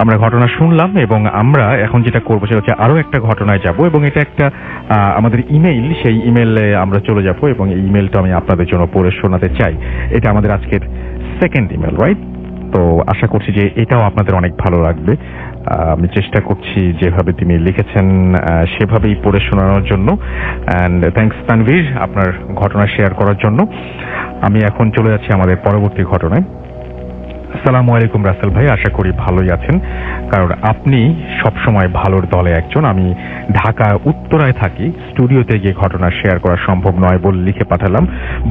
আমরা ঘটনা শুনলাম এবং আমরা এখন যেটা করবো সেটা হচ্ছে আরো একটা ঘটনায় যাব এবং এটা একটা আমাদের ইমেইল, সেই ইমেইলে আমরা চলে যাব এবং এই ইমেইলটা আমি আপনাদের জন্য পড়ে শোনাতে চাই। এটা আমাদের আজকের সেকেন্ড ইমেইল, রাইট? তো আশা করছি যে এটাও আপনাদের অনেক ভালো লাগবে। আমি চেষ্টা করছি যেভাবে তিনি লিখেছেন সেভাবেই পড়ে শোনানোর জন্য। অ্যান্ড থ্যাঙ্কস তানভীর আপনার ঘটনা শেয়ার করার জন্য। আমি এখন চলে যাচ্ছি আমাদের পরবর্তী ঘটনায়। আসসালামু আলাইকুম রাসেল ভাই, আশা করি ভালোই আছেন, কারণ আপনি সবসময় ভালোর দলে একজন। আমি ঢাকা উত্তরায় থাকি, স্টুডিওতে গিয়ে ঘটনা শেয়ার করা সম্ভব নয় বলে লিখে পাঠালাম,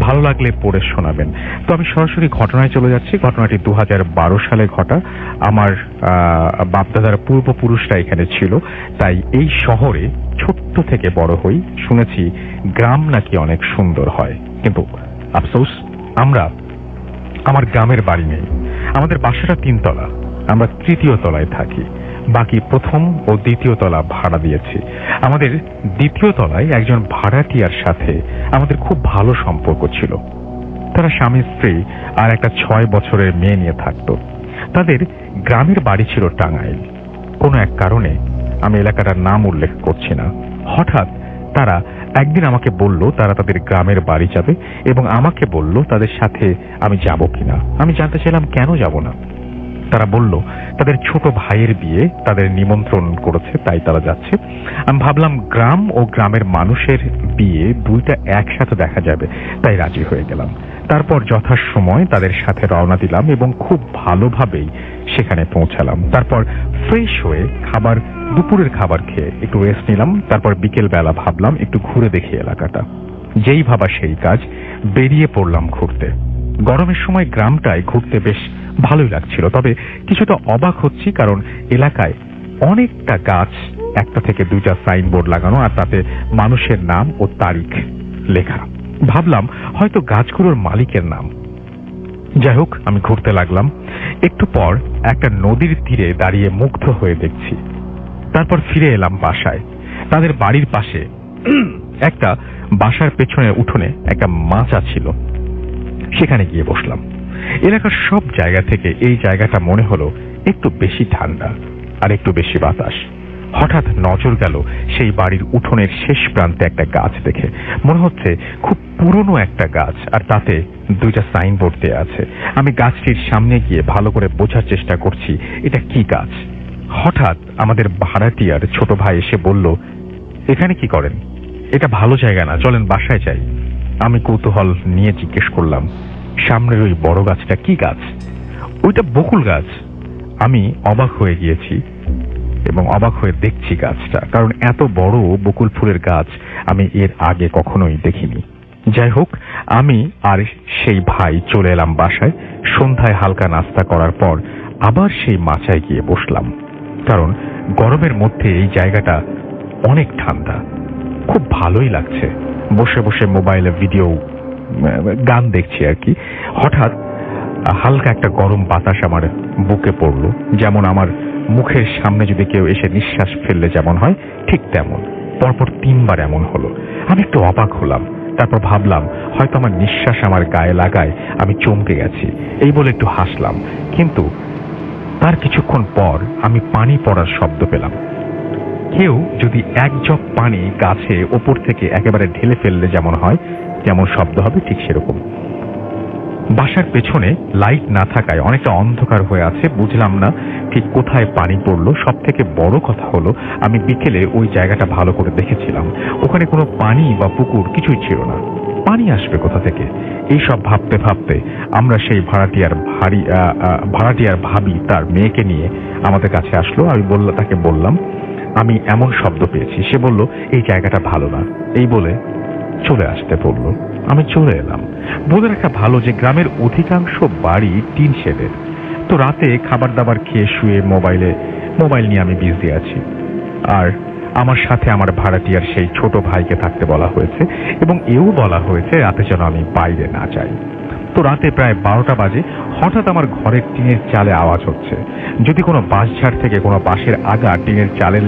ভালো লাগলে পড়ে শোনাবেন। তো আমি সরাসরি ঘটনায় চলে যাচ্ছি। ঘটনাটি 2012 সালে ঘটা। আমার বাপদাদার পূর্বপুরুষরা এখানে ছিল, তাই এই শহরে ছোট্ট থেকে বড় হই। শুনেছি গ্রাম নাকি অনেক সুন্দর হয়, কিন্তু আফসোস আমার গ্রামের বাড়ি নেই। আমাদের বাসাটা 3 তলা, আমরা 3য় তলায় থাকি, বাকি 1ম ও 2য় তলা ভাড়া দিয়েছি। আমাদের 2য় তলায় একজন ভাড়াটিয়ার সাথে আমাদের খুব ভালো সম্পর্ক ছিল। তারা স্বামী স্ত্রী আর একটা 6 বছরের মেয়ে নিয়ে থাকত। তাদের গ্রামের বাড়ি ছিল টাঙ্গাইল। কোনো এক কারণে, আমি এলাকাটার নাম উল্লেখ করছি না, হঠাৎ তারা একদিন আমাকে বলল তারা তাদের গ্রামের বাড়ি যাবে এবং আমাকে বলল তাদের সাথে আমি যাব কিনা। আমি জানতে চাইলাম কেন যাব না। তারা বলল তাদের ছোট ভাইয়ের বিয়ে, তাদের নিমন্ত্রণ করেছে, তাই তারা যাচ্ছে। আমি ভাবলাম গ্রাম ও গ্রামের মানুষের বিয়ে দুইটা একসাথে দেখা যাবে, তাই রাজি হয়ে গেলাম। তারপর যথাসময় তাদের সাথে রওনা দিলাম এবং খুব ভালোভাবেই সেখানে পৌঁছালাম। তারপর ফ্রেশ হয়ে দুপুরের খাবার খেয়ে একটু রেস্ট নিলাম। তারপর বিকেল বেলা ভাবলাম একটু ঘুরে দেখি এলাকাটা। যেই ভাবা সেই কাজ, বেরিয়ে পড়লাম ঘুরতে। গরমের সময় গ্রামটায় ঘুরতে বেশ ভালোই লাগছিল, তবে কিছুটা অবাক হচ্ছি, কারণ এলাকায় অনেকটা গাছ, একটা থেকে 2টা সাইনবোর্ড লাগানো, আর তাতে মানুষের নাম ও তারিখ লেখা। ভাবলাম হয়তো গাছগুলোর মালিকের নাম। যাই হোক, আমি ঘুরতে লাগলাম। একটু পর একটা নদীর তীরে দাঁড়িয়ে মুগ্ধ হয়ে দেখছি। তারপর ফিরে এলাম বাসায়। তাদের বাড়ির পাশে একটা বাসার পেছনে উঠোনে একটা মাচা ছিল, সেখানে গিয়ে বসলাম। এলাকার সব জায়গা থেকে এই জায়গাটা মনে হলো একটু বেশি ঠান্ডা আর একটু বেশি বাতাস। হঠাৎ নজর গেল সেই বাড়ির উঠোনের শেষ প্রান্তে একটা গাছ দেখে। মনে হচ্ছে খুব পুরনো একটা গাছ, আর তাতে 2টা সাইনবোর্ড দেয়া আছে। আমি গাছটির সামনে গিয়ে ভালো করে বোঝার চেষ্টা করছি এটা কি গাছ। হঠাৎ আমাদের ভাড়াটিয়ার ছোট ভাই এসে বলল, এখানে কি করেন? এটা ভালো জায়গা না, চলেন বাসায় যাই। আমি কৌতূহল নিয়ে জিজ্ঞেস করলাম, সামনের ওই বড় গাছটা কি গাছ? ওইটা বকুল গাছ। আমি অবাক হয়ে গিয়েছি এবং অবাক হয়ে দেখছি গাছটা, কারণ এত বড় বকুল ফুলের গাছ আমি এর আগে কখনোই দেখিনি। যাই হোক, আমি আর সেই ভাই চলে এলাম বাসায়। সন্ধ্যায় হালকা নাস্তা করার পর আবার সেই মাচায় গিয়ে বসলাম, কারণ গরমের মধ্যে এই জায়গাটা অনেক ঠান্ডা, খুব ভালোই লাগছে। বসে বসে মোবাইলে ভিডিও, গান দেখছি আর কি। হঠাৎ হালকা একটা গরম বাতাস আমার বুকে পড়লো, যেমন আমার মুখের সামনে যদি কেউ এসে নিঃশ্বাস ফেললে যেমন হয়, ঠিক তেমন। পরপর 3 বার এমন হলো। আমি একটু অবাক হলাম। তারপর ভাবলাম হয়তো আমার নিঃশ্বাস আমার গায়ে লাগায় আমি চমকে গেছি, এই বলে একটু হাসলাম। কিন্তু তার কিছুক্ষণ পর আমি পানি পড়ার শব্দ পেলাম। কেউ যদি 1 জগ পানি গাছে ওপর থেকে একেবারে ঢেলে ফেললে যেমন হয়, যেমন শব্দ হবে, ঠিক সেরকম। বাসার পেছনে লাইট না থাকায় অনেকটা অন্ধকার হয়ে আছে, বুঝলাম না ঠিক কোথায় পানি পড়লো। সব থেকে বড় কথা হলো, আমি বিকেলে ওই জায়গাটা ভালো করে দেখেছিলাম, ওখানে কোনো পানি বা পুকুর কিছুই ছিল না। পানি আসবে কোথা থেকে? এইসব ভাবতে ভাবতে আমরা সেই ভাড়াটিয়ার ভাবি তার মেয়েকে নিয়ে আমাদের কাছে আসলো। আমি তাকে বললাম আমি এমন শব্দ পেয়েছি। সে বলল এই জায়গাটা ভালো না, এই বলে চলে আসতে বলল। আমি চলে এলাম। বলে রাখা ভালো যে গ্রামের অধিকাংশ বাড়ি টিন শেডের। তো রাতে খাবার দাবার খেয়ে শুয়ে মোবাইল নিয়ে আমি বিজি আছি। আর আমার সাথে আমার ভাড়াটিয়ার সেই ছোট ভাইকে থাকতে বলা হয়েছে এবং এও বলা হয়েছে রাতে যেন আমি বাইরে না যাই। তো রাতে প্রায় 12টা বাজে হঠাৎ আমার ঘরের টিনের চালে আওয়াজ হচ্ছে। যদি কোনো বাঁশঝাড় থেকে কোনো বাঁশের আগা টিনের চালে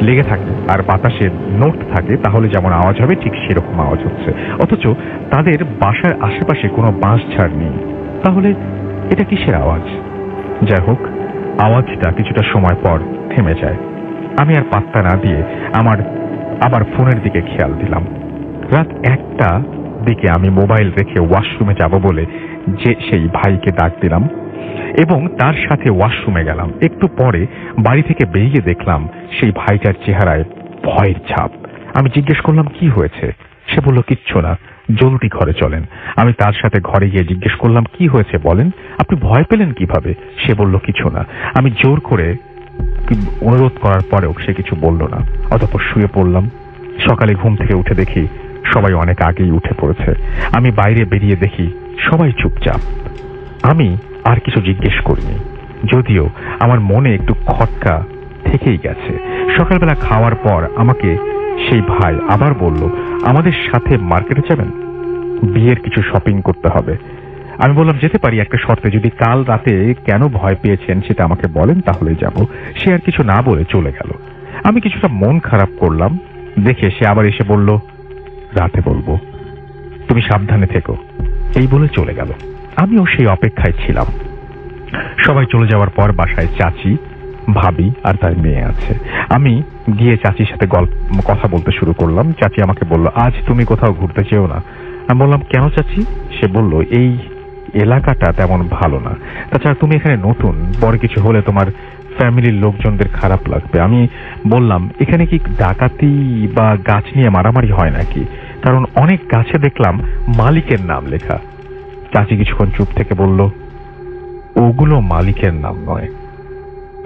লেগে থাকে আর বাতাসে নড়তে থাকে, তাহলে যেমন আওয়াজ হবে ঠিক সেরকম আওয়াজ হচ্ছে। অথচ তাদের বাসার আশেপাশে কোনো বাঁশঝাড় নেই। তাহলে এটা কিসের আওয়াজ? যাই হোক, আওয়াজটা কিছুটা সময় পর থেমে যায়। আমি আর পাত্তা না দিয়ে আমার আবার ফোনের দিকে খেয়াল দিলাম। রাত 1টা দিকে আমি মোবাইল রেখে ওয়াশরুমে যাব বলে যে সেই ভাইকে ডাক দিলাম এবং তার সাথে ওয়াশরুমে গেলাম। একটু পরে বাড়ি থেকে বেরিয়ে দেখলাম সেই ভাইটার চেহারায় ভয়ের ছাপ। আমি জিজ্ঞেস করলাম কি হয়েছে। সে বলল কিচ্ছু না, জলদি ঘরে চলেন। আমি তার সাথে ঘরে গিয়ে জিজ্ঞেস করলাম কি হয়েছে বলেন, আপনি ভয় পেলেন কিভাবে? সে বলল কিছু না। আমি জোর করে অনুরোধ করার পরেও সে কিছু বলল না। অতঃপর শুয়ে পড়লাম। সকালে ঘুম থেকে উঠে দেখি সবাই অনেক আগেই উঠে পড়েছে। আমি বাইরে বেরিয়ে দেখি সবাই চুপচাপ। আমি আর কিছু জিজ্ঞেস করিনি, যদিও আমার মনে একটু খটকা থেকেই গেছে। সকালবেলা খাওয়ার পর আমাকে সেই ভাই আবার বলল আমাদের সাথে মার্কেটে যাবেন, বিয়ের কিছু শপিং করতে হবে। আমি বললাম যেতে পারি একটা শর্তে, যদি কাল রাতে কেন ভয় পেয়েছেন সেটা আমাকে বলেন তাহলে যাব। সে আর কিছু না বলে চলে গেল। আমি কিছুটা মন খারাপ করলাম দেখে সে আবার এসে বলল রাতে বলবো, তুমি সাবধানে থেকো, এই বলে চলে গেল। আমিও সেই অপেক্ষায় ছিলাম। সবাই চলে যাওয়ার পর বাসায় চাচি, ভাবি আর তার মেয়ে আছে। আমি গিয়ে চাচির সাথে কথা বলতে শুরু করলাম। চাচি আমাকে বলল আজ তুমি কোথাও ঘুরতে চেও না? আমি বললাম কেন চাচি? সে বলল এই এলাকাটা তেমন ভালো না, তাছাড়া তুমি এখানে নতুন, পরে কিছু হলে তোমার ফ্যামিলির লোকজনদের খারাপ লাগবে। আমি বললাম এখানে কি ডাকাতি বা গাছ নিয়ে মারামারি হয় নাকি? কারণ অনেক গাছে দেখলাম মালিকের নাম লেখা। চাচি কিছুক্ষণ চুপ থেকে বলল ওগুলো মালিকের নাম নয়।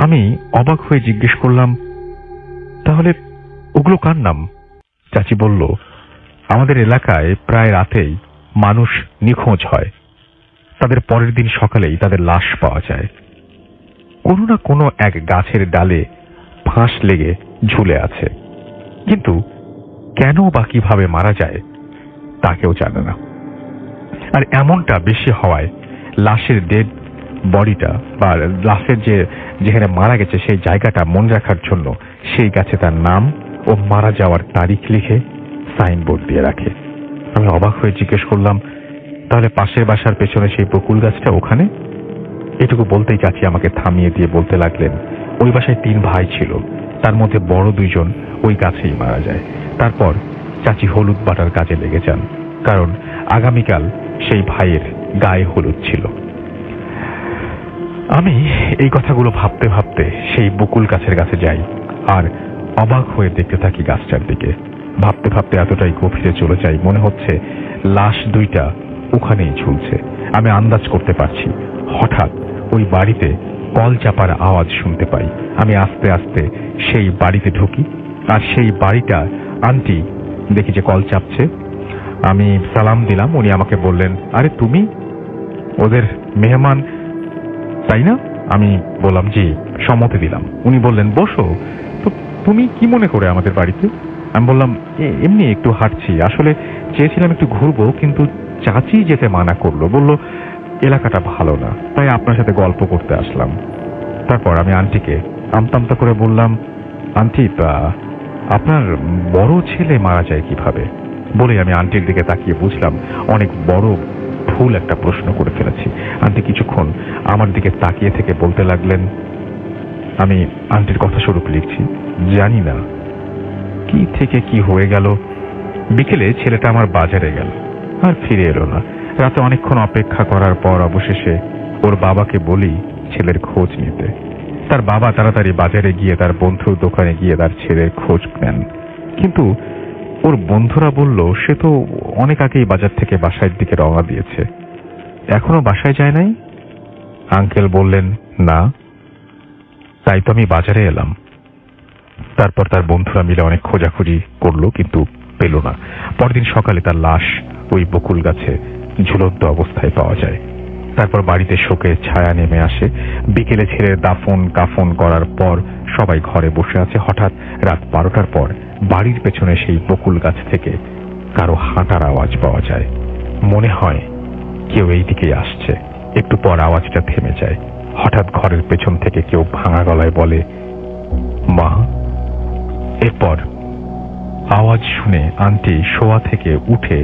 আমি অবাক হয়ে জিজ্ঞেস করলাম তাহলে ওগুলো কার নাম? চাচি বলল আমাদের এলাকায় প্রায় রাতেই মানুষ নিখোঁজ হয়, তাদের পরের দিন সকালেই তাদের লাশ পাওয়া যায়। কোনো না কোনো এক গাছের ডালে ফাঁস লেগে ঝুলে আছে, কিন্তু কেন বা কিভাবে মারা যায় তা কেউ জানে না। আর এমনটা বেশি হওয়ায় লাশের ডেড বডিটা বা লাশের যেখানে মারা গেছে সেই জায়গাটা মনে রাখার জন্য সেই গাছে তার নাম ও মারা যাওয়ার তারিখ লিখে সাইনবোর্ড দিয়ে রাখে। আমি অবাক হয়ে জিজ্ঞেস করলাম তাহলে পাশের বাসার পেছনে সেই বকুল গাছটা ওখানে? এটুকু বলতেই চাচি আমাকে থামিয়ে দিয়ে বলতে লাগলেন ওই বাসায় 3 ভাই ছিল, তার মধ্যে বড় 2জন ওই গাছেই মারা যায়। তারপর চাচি হলুদ বাটার কাজে লেগে যান, কারণ আগামীকাল সেই ভাইয়ের গায়ে হলুদ ছিল। আমি এই কথাগুলো ভাবতে ভাবতে সেই বকুল গাছের কাছে যাই আর অবাক হয়ে দেখতে থাকি গাছটার দিকে। ভাবতে ভাবতে এতটাই গভীরে চলে যাই, মনে হচ্ছে লাশ 2টা ওখানেই ঝুলছে। আমি আন্দাজ করতে পারছি। হঠাৎ ওই বাড়িতে কল চাপার আওয়াজ শুনতে পাই। আমি আস্তে আস্তে সেই বাড়িতে ঢুকি আর সেই বাড়িটা আন্টি দেখি যে কল চাপছে। আমি সালাম দিলাম। উনি আমাকে বললেন আরে তুমি ওদের মেহমান তাই না? আমি বললাম জি, সম্মতি দিলাম। উনি বললেন বসো। তো তুমি কি মনে করে আমাদের বাড়িতে? আমি বললাম এমনি একটু হাঁটছি, আসলে চেয়েছিলাম একটু ঘুরবো, কিন্তু চাচি যেতে মানা করলো, বলল এলাকাটা ভালো না, তাই আপনার সাথে গল্প করতে আসলাম। তারপর আমি আন্টিকে আমতামতা করে বললাম আন্টি আপনার বড় ছেলে মারা যায় কিভাবে? বলে আমি আন্টির দিকে তাকিয়ে বুঝলাম অনেক বড় ভুল একটা প্রশ্ন করে ফেলেছি। আন্টি কিছুক্ষণ আমার দিকে তাকিয়ে থেকে বলতে লাগলেন আমি আন্টির কথা স্বরূপ লিখছি, জানি না কি থেকে কি হয়ে গেল। বিকেলে ছেলেটা আমার বাজারে গেল আর ফিরে এলো না। রাতে অনেকক্ষণ অপেক্ষা করার পর অবশেষে ওর বাবাকে বলি ছেলের খোঁজ নিতে। তার বাবা তাড়াতাড়ি বাজারে গিয়ে তার বন্ধুর দোকানে গিয়ে তার ছেলের খোঁজ নেন, কিন্তু ওর বন্ধুরা বলল সে তো অনেক আগেই বাজার থেকে বাসার দিকে রওনা দিয়েছে, এখনো বাসায় যায় নাই। আঙ্কেল বললেন না, তাই তো আমি বাজারে এলাম। তারপর তার বন্ধুরা মিলে অনেক খোঁজাখুঁজি করলো, কিন্তু পেল না। পরদিন সকালে তার লাশ ওই বকুল গাছে ঝুলন্ত অবস্থায় পাওয়া যায়। তারপর বাড়িতে শোকের ছায়া নেমে আসে। বিকেলে ছেলের দাফন কাফন করার পর সবাই ঘরে বসে আছে। হঠাৎ রাত 12টার পর বাড়ির পেছনে সেই বকুল গাছ থেকে কারো হাঁটার আওয়াজ পাওয়া যায়। মনে হয় কেউ এই দিকেই আসছে। একটু পর আওয়াজটা থেমে যায়। হঠাৎ ঘরের পেছন থেকে কেউ ভাঙা গলায় বলে মা। এরপর আওয়াজ শুনে আন্টি শোয়া থেকে উঠে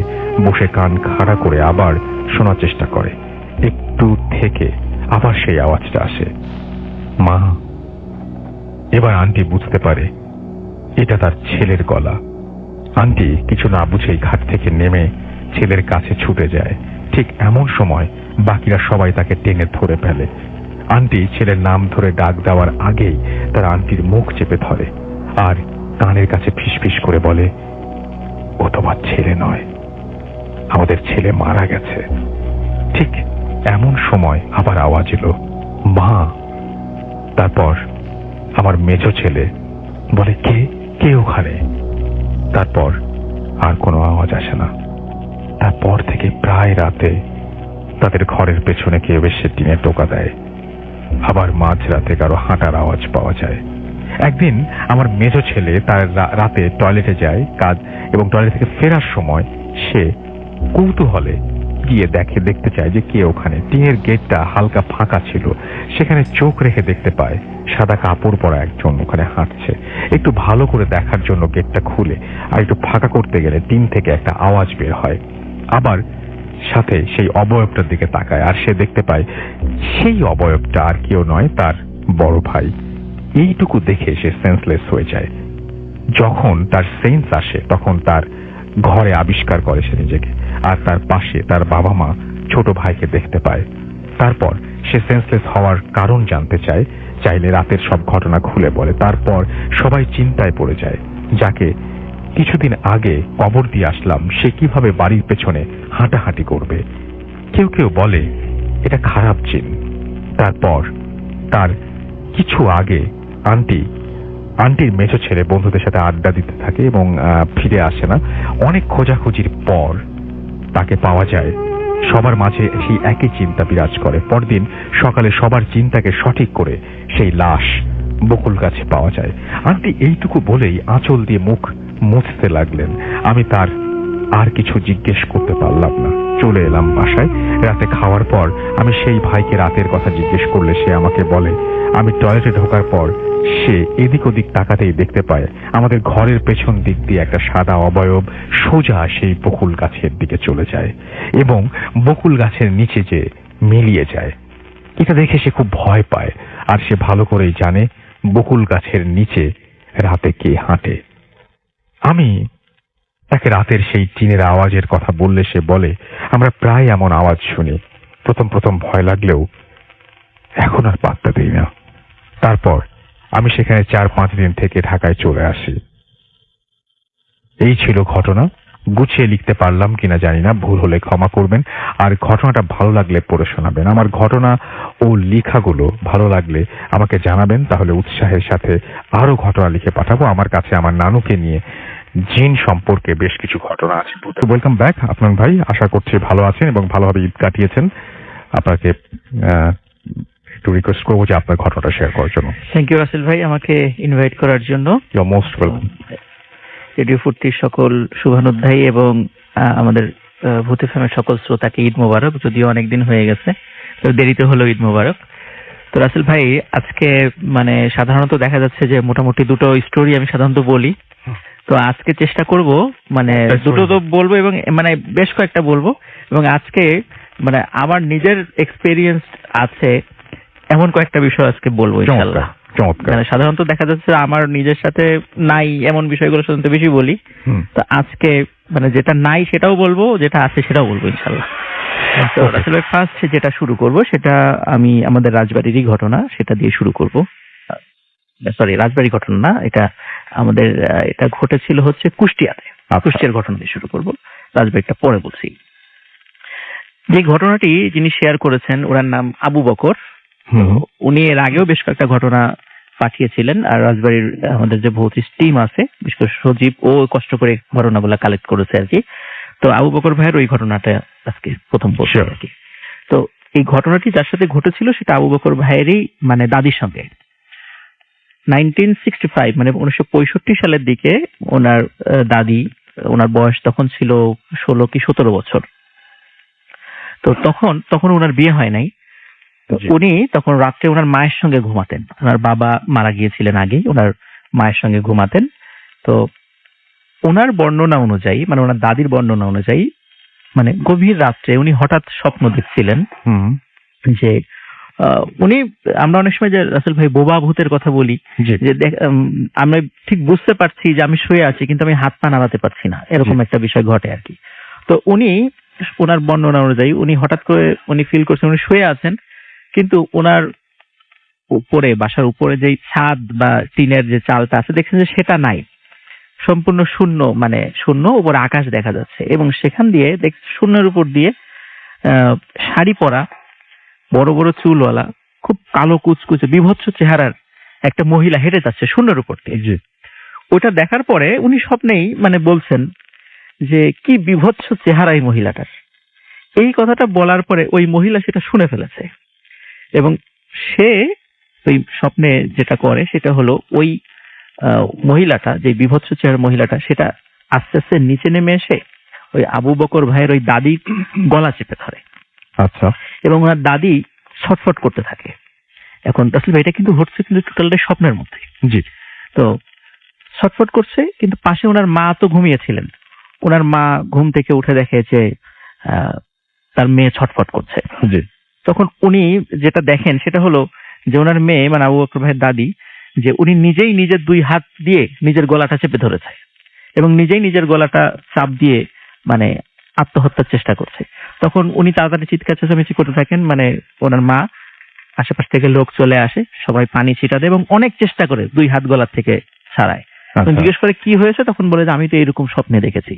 বসে কান খাড়া করে আবার শোনার চেষ্টা করে। একটু থেকে আবার সেই আওয়াজটা আসে। মা। এবার আন্টি বুঝতে পারে এটা তার ছেলের গলা। আন্টি কিছু না বুঝেই ঘাট থেকে নেমে ছেলের কাছে ছুটে যায়। ঠিক এমন সময় বাকিরা সবাই তাকে টেনে ধরে ফেলে। আন্টি ছেলের নাম ধরে ডাক দেওয়ার আগেই তারা আন্টির মুখ চেপে ধরে আর কানের কাছে ফিসফিস করে বলে, ও তোমার ছেলে নয়, আমাদের ছেলে মারা গেছে। ঠিক এমন সময় আবার আওয়াজ এলো, মা। তারপর আমার মেজো ছেলে বলে, কে কে ওখানে? তারপর আর কোনো আওয়াজ আসে না। তারপর থেকে প্রায় রাতে তাদের ঘরের পেছনে কেউ এসে টিনে টোকা দেয়। আবার মাঝরাতে কারো হাঁটার আওয়াজ পাওয়া যায়। একদিন আমার মেজো ছেলে তার রাতে টয়লেটে যায় কাজ, এবং টয়লেট থেকে ফেরার সময় সে কৌতূহলে গিয়ে দেখতে চায় যে কে ওখানে। টিনের গেটটা হালকা ফাঁকা ছিল, সেখানে চোখ রেখে দেখতে পায় সাদা কাপড় পরা একজন ওখানে হাঁটছে। একটু ভালো করে দেখার জন্য গেটটা খুলে আর একটু ফাঁকা করতে গেলে টিন থেকে একটা আওয়াজ বের হয়। আবার সাথে সেই অবয়বটার দিকে তাকায় আর সে দেখতে পায় সেই অবয়বটা আর কেউ নয়, তার বড় ভাই। এইটুকু দেখে সে সেন্সলেস হয়ে যায়। যখন তার সেন্স আসে তখন তার ঘরে আবিষ্কার করে সে নিজেকে, আর তার পাশে তার বাবা মা ছোট ভাইকে দেখতে পায়। তারপর সে সেন্সলেস হওয়ার কারণ জানতে চাইলে রাতের সব ঘটনা খুলে বলে। তারপর সবাই চিন্তায় পড়ে যায়, যাকে কিছুদিন আগে কবর দিয়ে আসলাম সে কিভাবে বাড়ির পেছনে হাঁটাহাঁটি করবে। কেউ কেউ বলে এটা খারাপ জিন। তারপর তার কিছু আগে আন্টির মেজো ছেলে বন্ধুদের সাথে আড্ডা দিতে থাকে এবং ফিরে আসে না। অনেক খোঁজাখুঁজির পর তাকে পাওয়া যায়। সবার মাঝে সেই একই চিন্তা বিরাজ করে। পরদিন সকালে সবার চিন্তাকে সঠিক করে সেই লাশ বকুল গাছে পাওয়া যায়। আন্টি এইটুকু বলেই আঁচল দিয়ে মুখ মুছতে লাগলেন। আমি তার আর কিছু জিজ্ঞেস করতে পারলাম না। চলে এলাম বাসায়। রাতে খাওয়ার পর আমি সেই ভাইকে রাতের কথা জিজ্ঞেস করলে সে আমাকে বলে, আমি টয়লেটে ঢোকার পর সে এদিক ওদিক তাকাতেই দেখতে পায় আমাদের ঘরের পেছন দিক দিয়ে একটা সাদা অবয়ব সোজা সেই বকুল গাছের দিকে চলে যায় এবং বকুল গাছের নিচে যে মিলিয়ে যায়। এটা দেখে সে খুব ভয় পায়, আর সে ভালো করেই জানে বকুল গাছের নিচে রাতে কে হাঁটে। আমি তাকে রাতের সেই টিনের আওয়াজের কথা বললে সে বলে, আমরা প্রায় এমন আওয়াজ শুনি। প্রথম ভয় লাগলেও এখন আর পাত্তা দিই না। তারপর আমি সেখানে 4-5 দিন থেকে ঢাকায় চলে আসি। এই ছিল ঘটনা। গুছিয়ে লিখতে পারলাম কিনা জানি না, ভুল হলে ক্ষমা করবেন। আর ঘটনাটা ভালো লাগলে পড়ে শোনাবেন। আমার ঘটনা ও লেখাগুলো ভালো লাগলে আমাকে জানাবেন, তাহলে উৎসাহের সাথে আরো ঘটনা লিখে পাঠাবো। আমার কাছে আমার নানুকে নিয়ে জিন সম্পর্কে বেশ কিছু ঘটনা আছে। ওয়েলকাম ব্যাক আপনার ভাই, আশা করছি ভালো আছেন এবং ভালোভাবে ঈদ কাটিয়েছেন। আপনাকে একটু রিকোয়েস্ট করবো যে আপনার ঘটনাটা শেয়ার করার জন্য। থ্যাংক ইউ রাসেল ভাই, আমাকে ইনভাইট করার জন্য। You are most welcome. Radio ফুর্তির সকল শুভানুধ্যায়ী এবং আমাদের ভূত এফএমের সকল শ্রোতাকে ঈদ মোবারক। যদিও অনেকদিন হয়ে গেছে, তো দেরিতে হলো ঈদ মোবারক। তো রাসেল ভাই, আজকে মানে সাধারণত দেখা যাচ্ছে যে মোটামুটি দুটো স্টোরি আমি সাধারণত বলি। তো আজকে চেষ্টা করব মানে দুটো তো বলবো এবং মানে বেশ কয়েকটা বলবো, এবং আজকে মানে আমার নিজের এক্সপেরিয়েন্স আছে এমন কয়েকটা বিষয় আজকে বলবো ইনশাআল্লাহ। মানে সাধারণত দেখা যাচ্ছে আমার নিজের সাথে নাই এমন বিষয়গুলো সাধারণত বেশি বলি। তো আজকে মানে যেটা নাই সেটাও বলবো, যেটা আছে সেটাও বলবো ইনশাআল্লাহ। তো আসলে ফার্স্ট যেটা শুরু করব সেটা আমি আমাদের রাজবাড়িরই ঘটনা, সেটা দিয়ে শুরু করব। সরি, রাজবাড়ি ঘটনা না, এটা আমাদের এটা ঘটেছিল হচ্ছে কুষ্টিয়াতে। কুষ্টিয়ার ঘটনা দিয়ে শুরু করব, রাজবাড়িটা পরে বলছি। যে ঘটনাটি যিনি শেয়ার করেছেন ওনার নাম আবু বকর। উনি এর আগেও বেশ কয়েকটা ঘটনা পাঠিয়েছিলেন, আর রাজবাড়ির আমাদের যে ভৌতিক টিম আছে বিশেষ করে সজীব ও কষ্ট করে ঘটনাগুলো কালেক্ট করেছে আর কি। তো আবু বকর ভাইয়ের ওই ঘটনাটা আজকে প্রথম বলছি আর কি। তো এই ঘটনাটি যার সাথে ঘটেছিল সেটা আবু বকর ভাইয়েরই মানে দাদির সঙ্গে। 1965 মানে 1965 সালের দিকে ওনার দাদি, ওনার বয়স তখন ছিল 16 কি 17 বছর। তো তখন ওনার বিয়ে হয় নাই। উনি তখন রাত্রে ওনার মায়ের সঙ্গে ঘুমাতেন। ওনার বাবা মারা গিয়েছিলেন আগেই, ওনার মায়ের সঙ্গে ঘুমাতেন। তো ওনার বর্ণনা অনুযায়ী মানে ওনার দাদির বর্ণনা অনুযায়ী মানে গভীর রাত্রে উনি হঠাৎ স্বপ্ন দেখছিলেন যে উনি, আমরা অনেক সময় যে রাসেল ভাই বোবা ভূতের কথা বলি, জি যে আমরা ঠিক বুঝতে পারছি যে আমি শুয়ে আছি কিন্তু আমি হাত পা নাড়াতে পারছি না, এরকম একটা বিষয় ঘটে আর কি। তো উনি, ওনার বর্ণনা অনুযায়ী উনি হঠাৎ করে উনি ফিল করছেন উনি শুয়ে আছেন, কিন্তু ওনার উপরে, বাসার উপরে যে ছাদ বা টিনের যে চালটা আছে দেখছেন যে সেটা নাই, সম্পূর্ণ শূন্য, মানে শূন্য, উপরে আকাশ দেখা যাচ্ছে এবং সেখান দিয়ে শূন্যের উপর দিয়ে শাড়ি পরা, বড় বড় চুলওয়ালা, খুব কালো কুচকুচে বিভৎস চেহারার একটা মহিলা হেঁটে যাচ্ছে শূন্যের উপর দিয়ে। জি ওটা দেখার পরে উনি স্বপ্নেই মানে বলছেন যে কি বিভৎস চেহারা এই মহিলাটার। এই কথাটা বলার পরে ওই মহিলা সেটা শুনে ফেলেছে এবং সে ওই স্বপ্নে যেটা করে সেটা হলো ওই মহিলাটা, যে বিভৎস চেহারার মহিলাটা, সেটা আস্তে আস্তে নিচে নেমে এসে ওই আবু বকর ভাইয়ের ওই দাদির গলা চেপে ধরে। আচ্ছা এবং ওনার দাদি ছটফট করতে থাকে। এখন রাসেল ভাই এটা কিন্তু ঘটছে কিন্তু টোটালটাই স্বপ্নের মধ্যে। জি তো ছটফট করছে, কিন্তু পাশে ওনার মা তো ঘুমিয়েছিলেন। ওনার মা ঘুম থেকে উঠে দেখে যে তার মেয়ে ছটফট করছে। জি তখন উনি যেটা দেখেন সেটা হলো যে ওনার মেয়ে, মানে আবু বকর ভাইয়ের দাদি, যে উনি নিজেই নিজের দুই হাত দিয়ে নিজের গলাটা চেপে ধরেছে এবং নিজেই নিজের গলাটা চাপ দিয়ে মানে আত্মহত্যার চেষ্টা করছে। তখন উনি তাড়াতাড়ি চিৎকার চেঁচামেচি করতে থাকেন, মানে ওনার মা, আশেপাশ থেকে লোক চলে আসে, সবাই পানি ছিটা দেয় এবং অনেক চেষ্টা করে দুই হাত গলার থেকে ছাড়ায়। জিজ্ঞেস করে কি হয়েছে, তখন বলে যে আমি তো এরকম স্বপ্নে দেখেছি।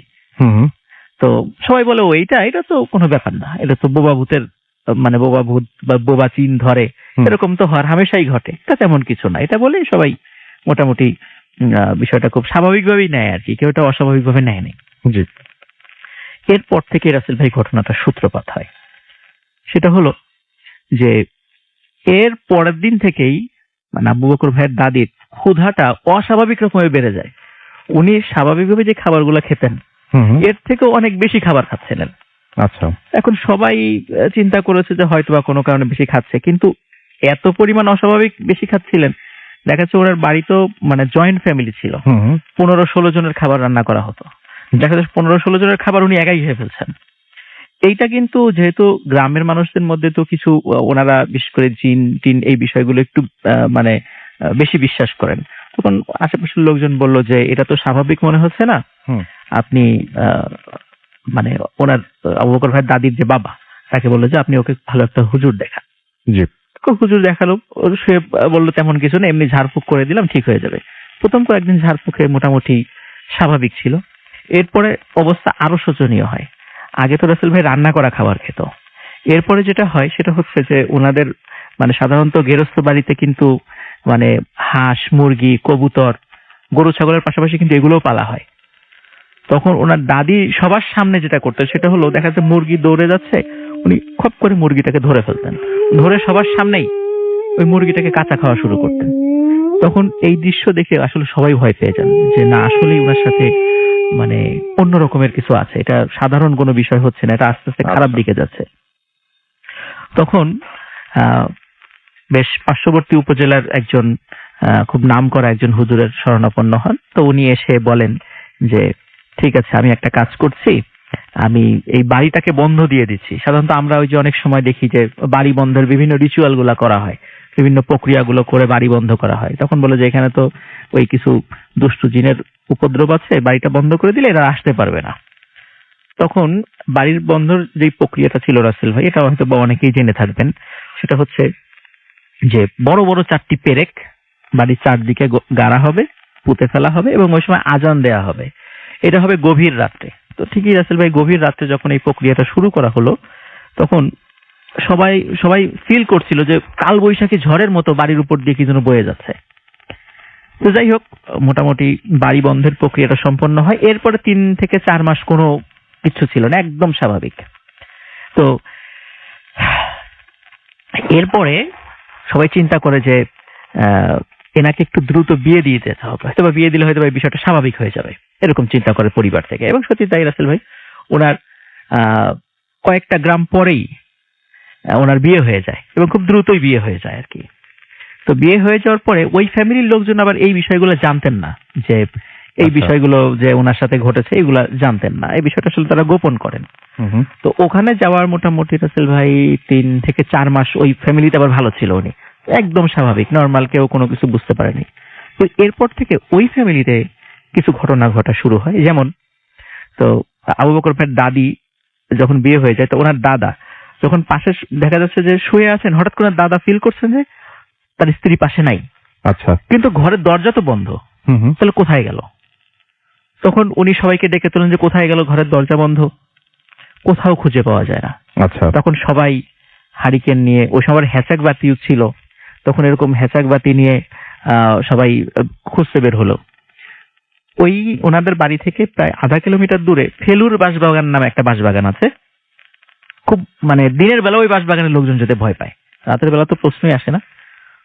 তো সবাই বলে ও এটা তো কোনো ব্যাপার না, এটা তো বোবা ভূতের, মানে বোবা ভূত বা বোবা চিন ধরে, এরকম তো হওয়ার হামেশাই ঘটে, এটা তেমন কিছু না, এটা বলে সবাই মোটামুটি বিষয়টা খুব স্বাভাবিকভাবেই নেয় আর কি, কেউ এটা অস্বাভাবিকভাবে নেয়নি। জি এরপর থেকে রাসেল ভাই ঘটনাটা সূত্রপাত হয়। সেটা হলো যে এর পরের দিন থেকেই মানে আবু বকর ভাইয়ের দাদির ক্ষুধাটা অস্বাভাবিক রকমের বেড়ে যায়। উনি স্বাভাবিকভাবে যে খাবারগুলো খেতেন এর থেকেও অনেক বেশি খাবার খাচ্ছিলেন। আচ্ছা এখন সবাই চিন্তা করেছে যে হয়তো বা কোনো কারণে বেশি খাচ্ছে, কিন্তু এত পরিমাণ অস্বাভাবিক বেশি খাচ্ছিলেন। দেখা যাচ্ছে ওনার বাড়ি তো মানে জয়েন্ট ফ্যামিলি ছিল, 15-16 জনের খাবার রান্না করা হতো। দেখা যাচ্ছে 15-16 জনের খাবার উনি একাই খেয়ে ফেলছেন। এইটা কিন্তু যেহেতু গ্রামের মানুষদের মধ্যে তো কিছু ওনারা বিশেষ করে জিন টিন এই বিষয়গুলো একটু মানে বেশি বিশ্বাস করেন, তখন আশেপাশের লোকজন বলল যে এটা তো স্বাভাবিক মনে হচ্ছে না, আপনি মানে ওনার আবু বকর ভাইয়ের দাদির যে বাবা তাকে বললো যে আপনি ওকে ভালো একটা হুজুর দেখান। জি হুজুর দেখালো, সে বললো তেমন কিছু না, এমনি ঝাড়ফুঁক করে দিলাম ঠিক হয়ে যাবে। প্রথম কয়েকদিন ঝাড়ফুঁকে মোটামুটি স্বাভাবিক ছিল, এরপরে অবস্থা আরো শোচনীয় হয়। আগে তো রাসেল ভাই রান্না করা খাবার খেত, এরপরে যেটা হয় সেটা হচ্ছে যে ওনাদের মানে সাধারণত গেরস্ত বাড়িতে কিন্তু মানে হাঁস মুরগি কবুতর গরু ছাগলের পাশাপাশি কিন্তু এগুলোও পালা হয়। তখন ওনার দাদি সবার সামনে যেটা করতেন সেটা হলো দেখা যাচ্ছে মুরগি দৌড়ে যাচ্ছে, উনি খপ করে মুরগিটাকে ধরে ফেলতেন, ধরে সবার সামনেই ওই মুরগিটাকে কাঁচা খাওয়া শুরু করতেন। তখন এই দৃশ্য দেখে আসলে সবাই ভয় পেয়ে যান যে না আসলেই ওনার সাথে মানে অন্য রকমের কিছু আছে, এটা সাধারণ কোনো বিষয় হচ্ছে না, এটা আস্তে আস্তে খারাপ দিকে যাচ্ছে। তখন বেশ পার্শ্ববর্তী উপজেলার একজন খুব নামকরা একজন হুজুরের শরণাপন্ন হন। তো উনি এসে বলেন যে ঠিক আছে, আমি একটা কাজ করছি, আমি এই বাড়িটাকে বন্ধ দিয়ে দিচ্ছি। সাধারণত আমরা ওই যে অনেক সময় দেখি যে বাড়ি বন্ধের বিভিন্ন রিচুয়াল গুলা করা হয়, বিভিন্ন প্রক্রিয়াগুলো করে বাড়ি বন্ধ করা হয়। তখন বলে যে এখানে তো ওই কিছু দুষ্টু জিনের উপদ্রব আছে, বাড়িটা বন্ধ করে দিলে এরা আসতে পারবে না। তখন বাড়ির বন্ধর যে প্রক্রিয়াটা ছিল রাসেল ভাই, এটা হয়তো অনেকেই জেনে থাকবেন, সেটা হচ্ছে যে বড় বড় 4টি পেরেক বাড়ির চারদিকে গাড়া হবে, পুঁতে ফেলা হবে এবং ওই সময় আজান দেয়া হবে। এটা হবে গভীর রাত্রে। তো ঠিকই রাসেল ভাই, গভীর রাত্রে যখন এই প্রক্রিয়াটা শুরু করা হলো তখন সবাই ফিল করছিল যে কাল বৈশাখী ঝড়ের মতো বাড়ির উপর দিয়ে কি যেন বয়ে যাচ্ছে। তো যাই হোক, মোটামুটি বাড়ি বন্ধের প্রক্রিয়াটা সম্পন্ন হয়। এরপরে 3 থেকে 4 মাস কোনো কিছু ছিল না, একদম স্বাভাবিক। তো এরপরে সবাই চিন্তা করে যে এনাকে একটু দ্রুত বিয়ে দিয়ে দিতে হবে, হয়তো বা বিয়ে দিলে হয়তো এই বিষয়টা স্বাভাবিক হয়ে যাবে, এরকম চিন্তা করে পরিবার থেকে। এবং সত্যি তাই রাসেল ভাই, ওনার কয়েকটা গ্রাম পরেই ওনার বিয়ে হয়ে যায় এবং খুব দ্রুতই বিয়ে হয়ে যায় আর কি। তো বিয়ে হয়ে যাওয়ার পরে ওই ফ্যামিলির লোকজন আবার এই বিষয়গুলো জানতেন না যে এই বিষয়গুলো যে ওনার সাথে ঘটেছে এগুলা জানতেন না, এই বিষয়টা আসলে তারা গোপন করেন। তো ওখানে যাওয়ার মোটামুটি রাসেল ভাই 3 থেকে 4 মাস ওই ফ্যামিলিতে আবার ভালো ছিল, উনি একদম স্বাভাবিক নর্মাল, কেউ কোনো কিছু বুঝতে পারেনি। তো এরপর থেকে ওই ফ্যামিলিতে কিছু ঘটনা ঘটা শুরু হয়। যেমন তো আবু বকর ভাইয়ের দাদি যখন বিয়ে হয়ে যায়, তো ওনার দাদা যখন পাশে দেখা যাচ্ছে যে শুয়ে আছেন, হঠাৎ করে দাদা ফিল করছেন যে তার স্ত্রী পাশে নাই। আচ্ছা। কিন্তু ঘরের দরজা তো বন্ধ, তাহলে কোথায় গেল? তখন উনি সবাইকে ডেকে তোলেন যে কোথায় গেল, ঘরের দরজা বন্ধ, কোথাও খুঁজে পাওয়া যায় না। আচ্ছা। তখন সবাই হারিকেন নিয়ে, ওই সময় হ্যাচাক বাতি ছিল, তখন এরকম হ্যাচাক বাতি নিয়ে সবাই খুঁজতে বের হলো। ওই ওনাদের বাড়ি থেকে প্রায় আধা কিলোমিটার দূরে ফেলুর বাঁশবাগান নামে একটা বাঁশবাগান আছে। খুব মানে দিনের বেলা ওই বাঁশবাগানের লোকজন যেতে ভয় পায়, রাতের বেলা তো প্রশ্নই আসে না।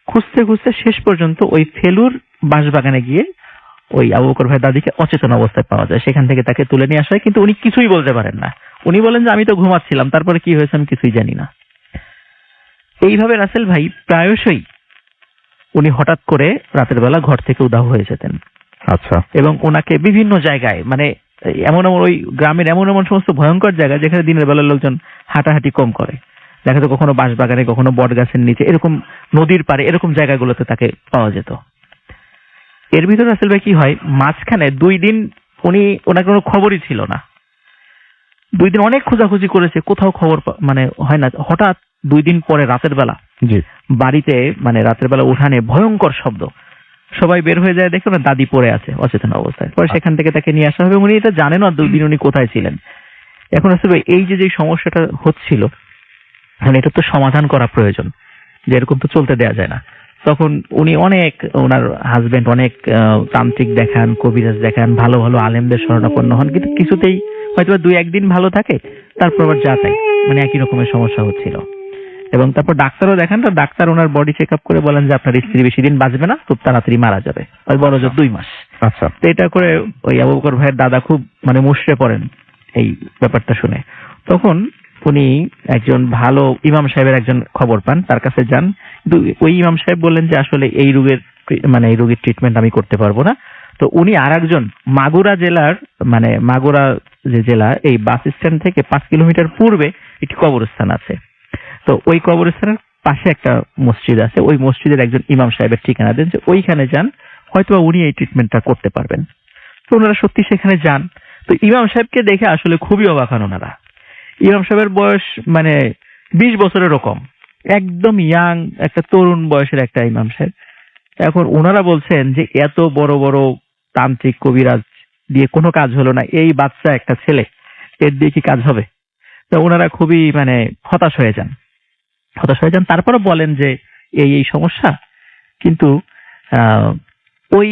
খুঁজতে খুঁজতে শেষ পর্যন্ত ওই ফেলুর বাঁশবাগানে গিয়ে ওই আবু বকর ভাই দাদিকে অচেতন অবস্থায় পাওয়া যায়। সেখান থেকে তাকে তুলে নিয়ে আসা হয়, কিন্তু উনি কিছুই বলতে পারেন না। উনি বলেন যে আমি তো ঘুমাচ্ছিলাম, তারপরে কি হয়েছে আমি কিছুই জানি না। এইভাবে রাসেল ভাই প্রায়শই উনি হঠাৎ করে রাতের বেলা ঘর থেকে উধাও হয়ে যেতেন। আচ্ছা। এবং ওনাকে বিভিন্ন জায়গায় মানে এমন এমন ওই গ্রামের এমন এমন সমস্ত ভয়ঙ্কর জায়গা যেখানে দিনের বেলার লোকজন হাঁটাহাঁটি কম করে, দেখা যেত কখনো বাঁশবাগানে, কখনো বট গাছের নিচে, এরকম নদীর পাড়ে, এরকম জায়গাগুলোতে তাকে পাওয়া যেত। এর ভিতরে রাসেল ভাই কি হয়, মাঝখানে 2 দিন ওনার কোনো খবরই ছিল না। 2 দিন অনেক খোঁজাখুঁজি করেছে, কোথাও খবর মানে হয় না। হঠাৎ 2 দিন পরে রাতের বেলা বাড়িতে মানে রাতের বেলা উঠানে ভয়ঙ্কর শব্দ, সবাই বের হয়ে যায়, দেখে ওনার দাদি পড়ে আছে অচেতন অবস্থায়। পরে সেখান থেকে তাকে নিয়ে আসা হবে। উনি এটা জানেন না 2 দিন উনি কোথায় ছিলেন। এখন আসলে এই যে সমস্যাটা হচ্ছিল, মানে এটা তো সমাধান করা প্রয়োজন, যে এরকম তো চলতে দেওয়া যায় না। তখন উনি ওনার হাজবেন্ড অনেক তান্ত্রিক দেখান, কবিরাজ দেখান, ভালো ভালো আলেমদের শরণাপন্ন হন, কিন্তু কিছুতেই হয়তো 2-1 দিন ভালো থাকে, তারপর আবার যা তাই, মানে একই রকমের সমস্যা হচ্ছিল। এবং তারপর ডাক্তারও দেখান, তো ডাক্তার ওনার বডি চেক আপ করে বলেন যে আপনার স্ত্রী বেশি দিন বাঁচবে না, খুব তাড়াতাড়ি মারা যাবে, ওই বড় জোর 2 মাস। আচ্ছা। তো এটা করে ওই আবু বকর ভাইয়ের দাদা খুব মানে মুষড়ে পড়েন এই ব্যাপারটা শুনে। তখন উনি একজন ভালো ইমাম সাহেবের একজন খবর পান, তার কাছে যান। কিন্তু ওই ইমাম সাহেব বললেন যে আসলে এই রোগের ট্রিটমেন্ট আমি করতে পারবো না। তো উনি আরেকজন মাগুরা জেলার মানে মাগুরা যে জেলা, এই বাস স্ট্যান্ড থেকে 5 কিলোমিটার পূর্বে একটি কবরস্থান আছে। তো ওই কবরস্থানের পাশে একটা মসজিদ আছে, ওই মসজিদের একজন ইমাম সাহেবের ঠিকানা দেন, যে ওইখানে যান, হয়তো উনি এই ট্রিটমেন্টটা করতে পারবেন। তো ওনারা সত্যি সেখানে যান। তো ইমাম সাহেবকে দেখে আসলে খুবই অবাক হন ওনারা। ইমাম সাহেবের বয়স মানে 20 বছরের কম, একদম ইয়াং একটা তরুণ বয়সের একটা ইমাম সাহেব। এখন ওনারা বলছেন যে এত বড় বড় তান্ত্রিক কবিরাজ দিয়ে কোনো কাজ হলো না, এই বাচ্চা একটা ছেলে, এর দিয়ে কি কাজ হবে? তো ওনারা খুবই মানে হতাশ হয়ে যান। তারপরে বলেন যে এই সমস্যা, কিন্তু ওই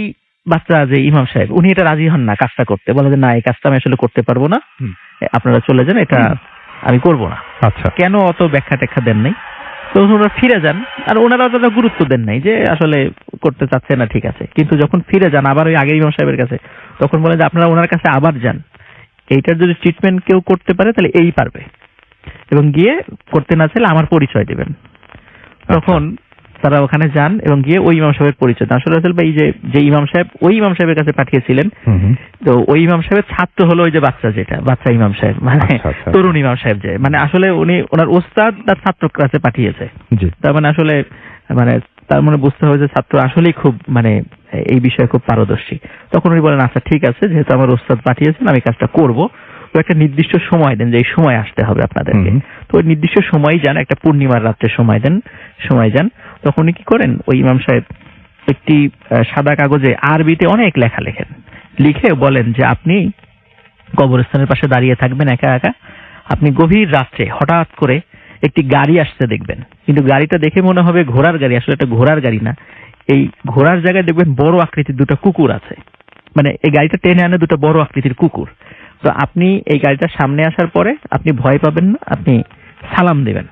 বাচ্চা যে ইমাম সাহেব উনি এটা রাজি হন না কাজটা করতে, বলে যে না, এই কাজটা আমি আসলে করতে পারবো না, আপনারা চলে যান, এটা আমি করবো না। আচ্ছা। কেন অত ব্যাখ্যা ট্যাখ্যা দেন নাই। তো ওনারা ফিরে যান, আর ওনারা অতটা গুরুত্ব দেন নাই যে আসলে করতে চাচ্ছে না, ঠিক আছে। কিন্তু যখন ফিরে যান আবার ওই আগের ইমাম সাহেবের কাছে, তখন বলে যে আপনারা ওনার কাছে আবার যান, এইটার যদি ট্রিটমেন্ট কেউ করতে পারে তাহলে এই পারবে, এবং গিয়ে করতে না চাইলে আমার পরিচয় দিবেন। তখন তারা ওখানে যান এবং গিয়ে ওই ইমাম সাহেবের পরিচয় দেন। আসলে এই যে ইমাম সাহেব ওই ইমাম সাহেবের কাছে পাঠিয়েছিলেন, তো ওই ইমাম সাহেবের ছাত্র হলো ওই যে বাচ্চা ইমাম সাহেব, মানে তরুণ ইমাম সাহেব, যে মানে আসলে উনি ওনার ওস্তাদ তার ছাত্র কাছে পাঠিয়েছে। তার মানে আসলে মানে তার মানে বুঝতে হবে যে ছাত্র আসলেই খুব মানে এই বিষয়ে খুব পারদর্শী। তখন উনি বলেন আচ্ছা ঠিক আছে, যেহেতু আমার ওস্তাদ পাঠিয়েছেন আমি কাজটা করব, তো একটা নির্দিষ্ট সময় দেন যে এই সময় আসতে হবে আপনাদেরকে। তো ওই নির্দিষ্ট সময় যান, একটা পূর্ণিমার রাত্রে সময় যান। তখন উনি কি করেন, ওই ইমাম সাহেব একটি সাদা কাগজে আরবিতে অনেক লেখা লেখেন, লিখে বলেন যে আপনি কবরস্থানের পাশে দাঁড়িয়ে থাকবেন একা একা, আপনি গভীর রাত্রে হঠাৎ করে একটি গাড়ি আসতে দেখবেন, কিন্তু গাড়িটা দেখে মনে হবে ঘোড়ার গাড়ি, আসলে এটা ঘোড়ার গাড়ি না। এই ঘোড়ার জায়গায় দেখবেন বড় আকৃতির 2টা কুকুর আছে, মানে এই গাড়িটা টেনে আনে 2টা বড় আকৃতির কুকুর। তো আপনি এই গাড়িটার সামনে আসার পরে আপনি ভয় পাবেন না, আপনি সালাম দেবেন,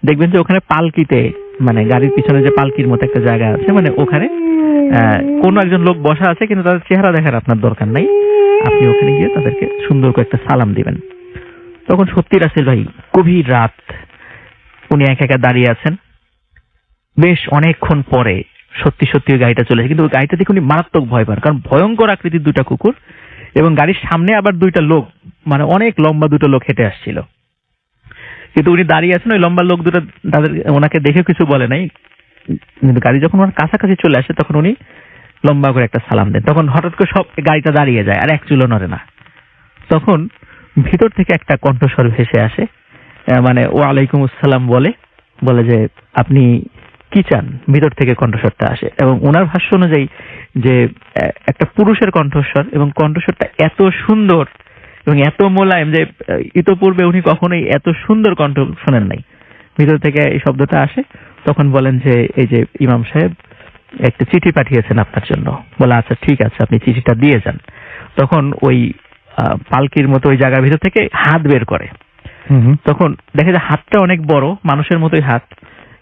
দেখবেন যে ওখানে পালকিতে মানে গাড়ির পিছনে যে পালকির মতো একটা জায়গা আছে, মানে ওখানে কোনো একজন লোক বসা আছে, কিন্তু তাদের চেহারা দেখার আপনার দরকার নাই, আপনি ওখানে গিয়ে তাদেরকে সুন্দর করে একটা সালাম দিবেন। তখন সত্যি রাসেল ভাই গভীর রাত, উনি একা একা দাঁড়িয়ে আছেন। বেশ অনেকক্ষণ পরে সত্যি সত্যি ওই গাড়িটা চলে যায়, কিন্তু ওই গাড়িটা দেখে উনি মারাত্মক ভয় পান, কারণ ভয়ঙ্কর আকৃতির দুটা কুকুর এবং গাড়ির সামনে আবার দুইটা লোক, মানে অনেক লম্বা দুটো লোক হেঁটে আসছিল। কিন্তু উনি দাঁড়িয়ে আছেন, ওই লম্বা লোক দুটো তাদের ওনাকে দেখে কিছু বলে নাই, কিন্তু গাড়ি যখন ওনার কাছাকাছি চলে আসে তখন উনি লম্বা করে একটা সালাম দেন। তখন হঠাৎ করে সব গাড়িটা দাঁড়িয়ে যায়, আর এক চুলো নড়ে না। তখন ভিতর থেকে একটা কণ্ঠস্বর ভেসে আসে, মানে ওয়ালাইকুম আসসালাম বলে যে আপনি কি চান, ভিতর থেকে কণ্ঠস্বরটা আসে। এবং ওনার ভাষ্য অনুযায়ী যে একটা পুরুষের কণ্ঠস্বর, এবং কণ্ঠস্বরটা এত সুন্দর এবং এত মোলায়েম যে ইতোপূর্বে উনি কখনোই এত সুন্দর কণ্ঠ শোনেন নাই। ভিতর থেকে এই শব্দটা আসে। তখন বলেন যে এই যে ইমাম সাহেব একটা চিঠি পাঠিয়েছেন আপনার জন্য। বলে আচ্ছা ঠিক আছে, আপনি চিঠিটা দিয়ে যান। তখন ওই পালকির মতো ওই জায়গার ভিতর থেকে হাত বের করে। তখন দেখে যে হাতটা অনেক বড়, মানুষের মতোই হাত,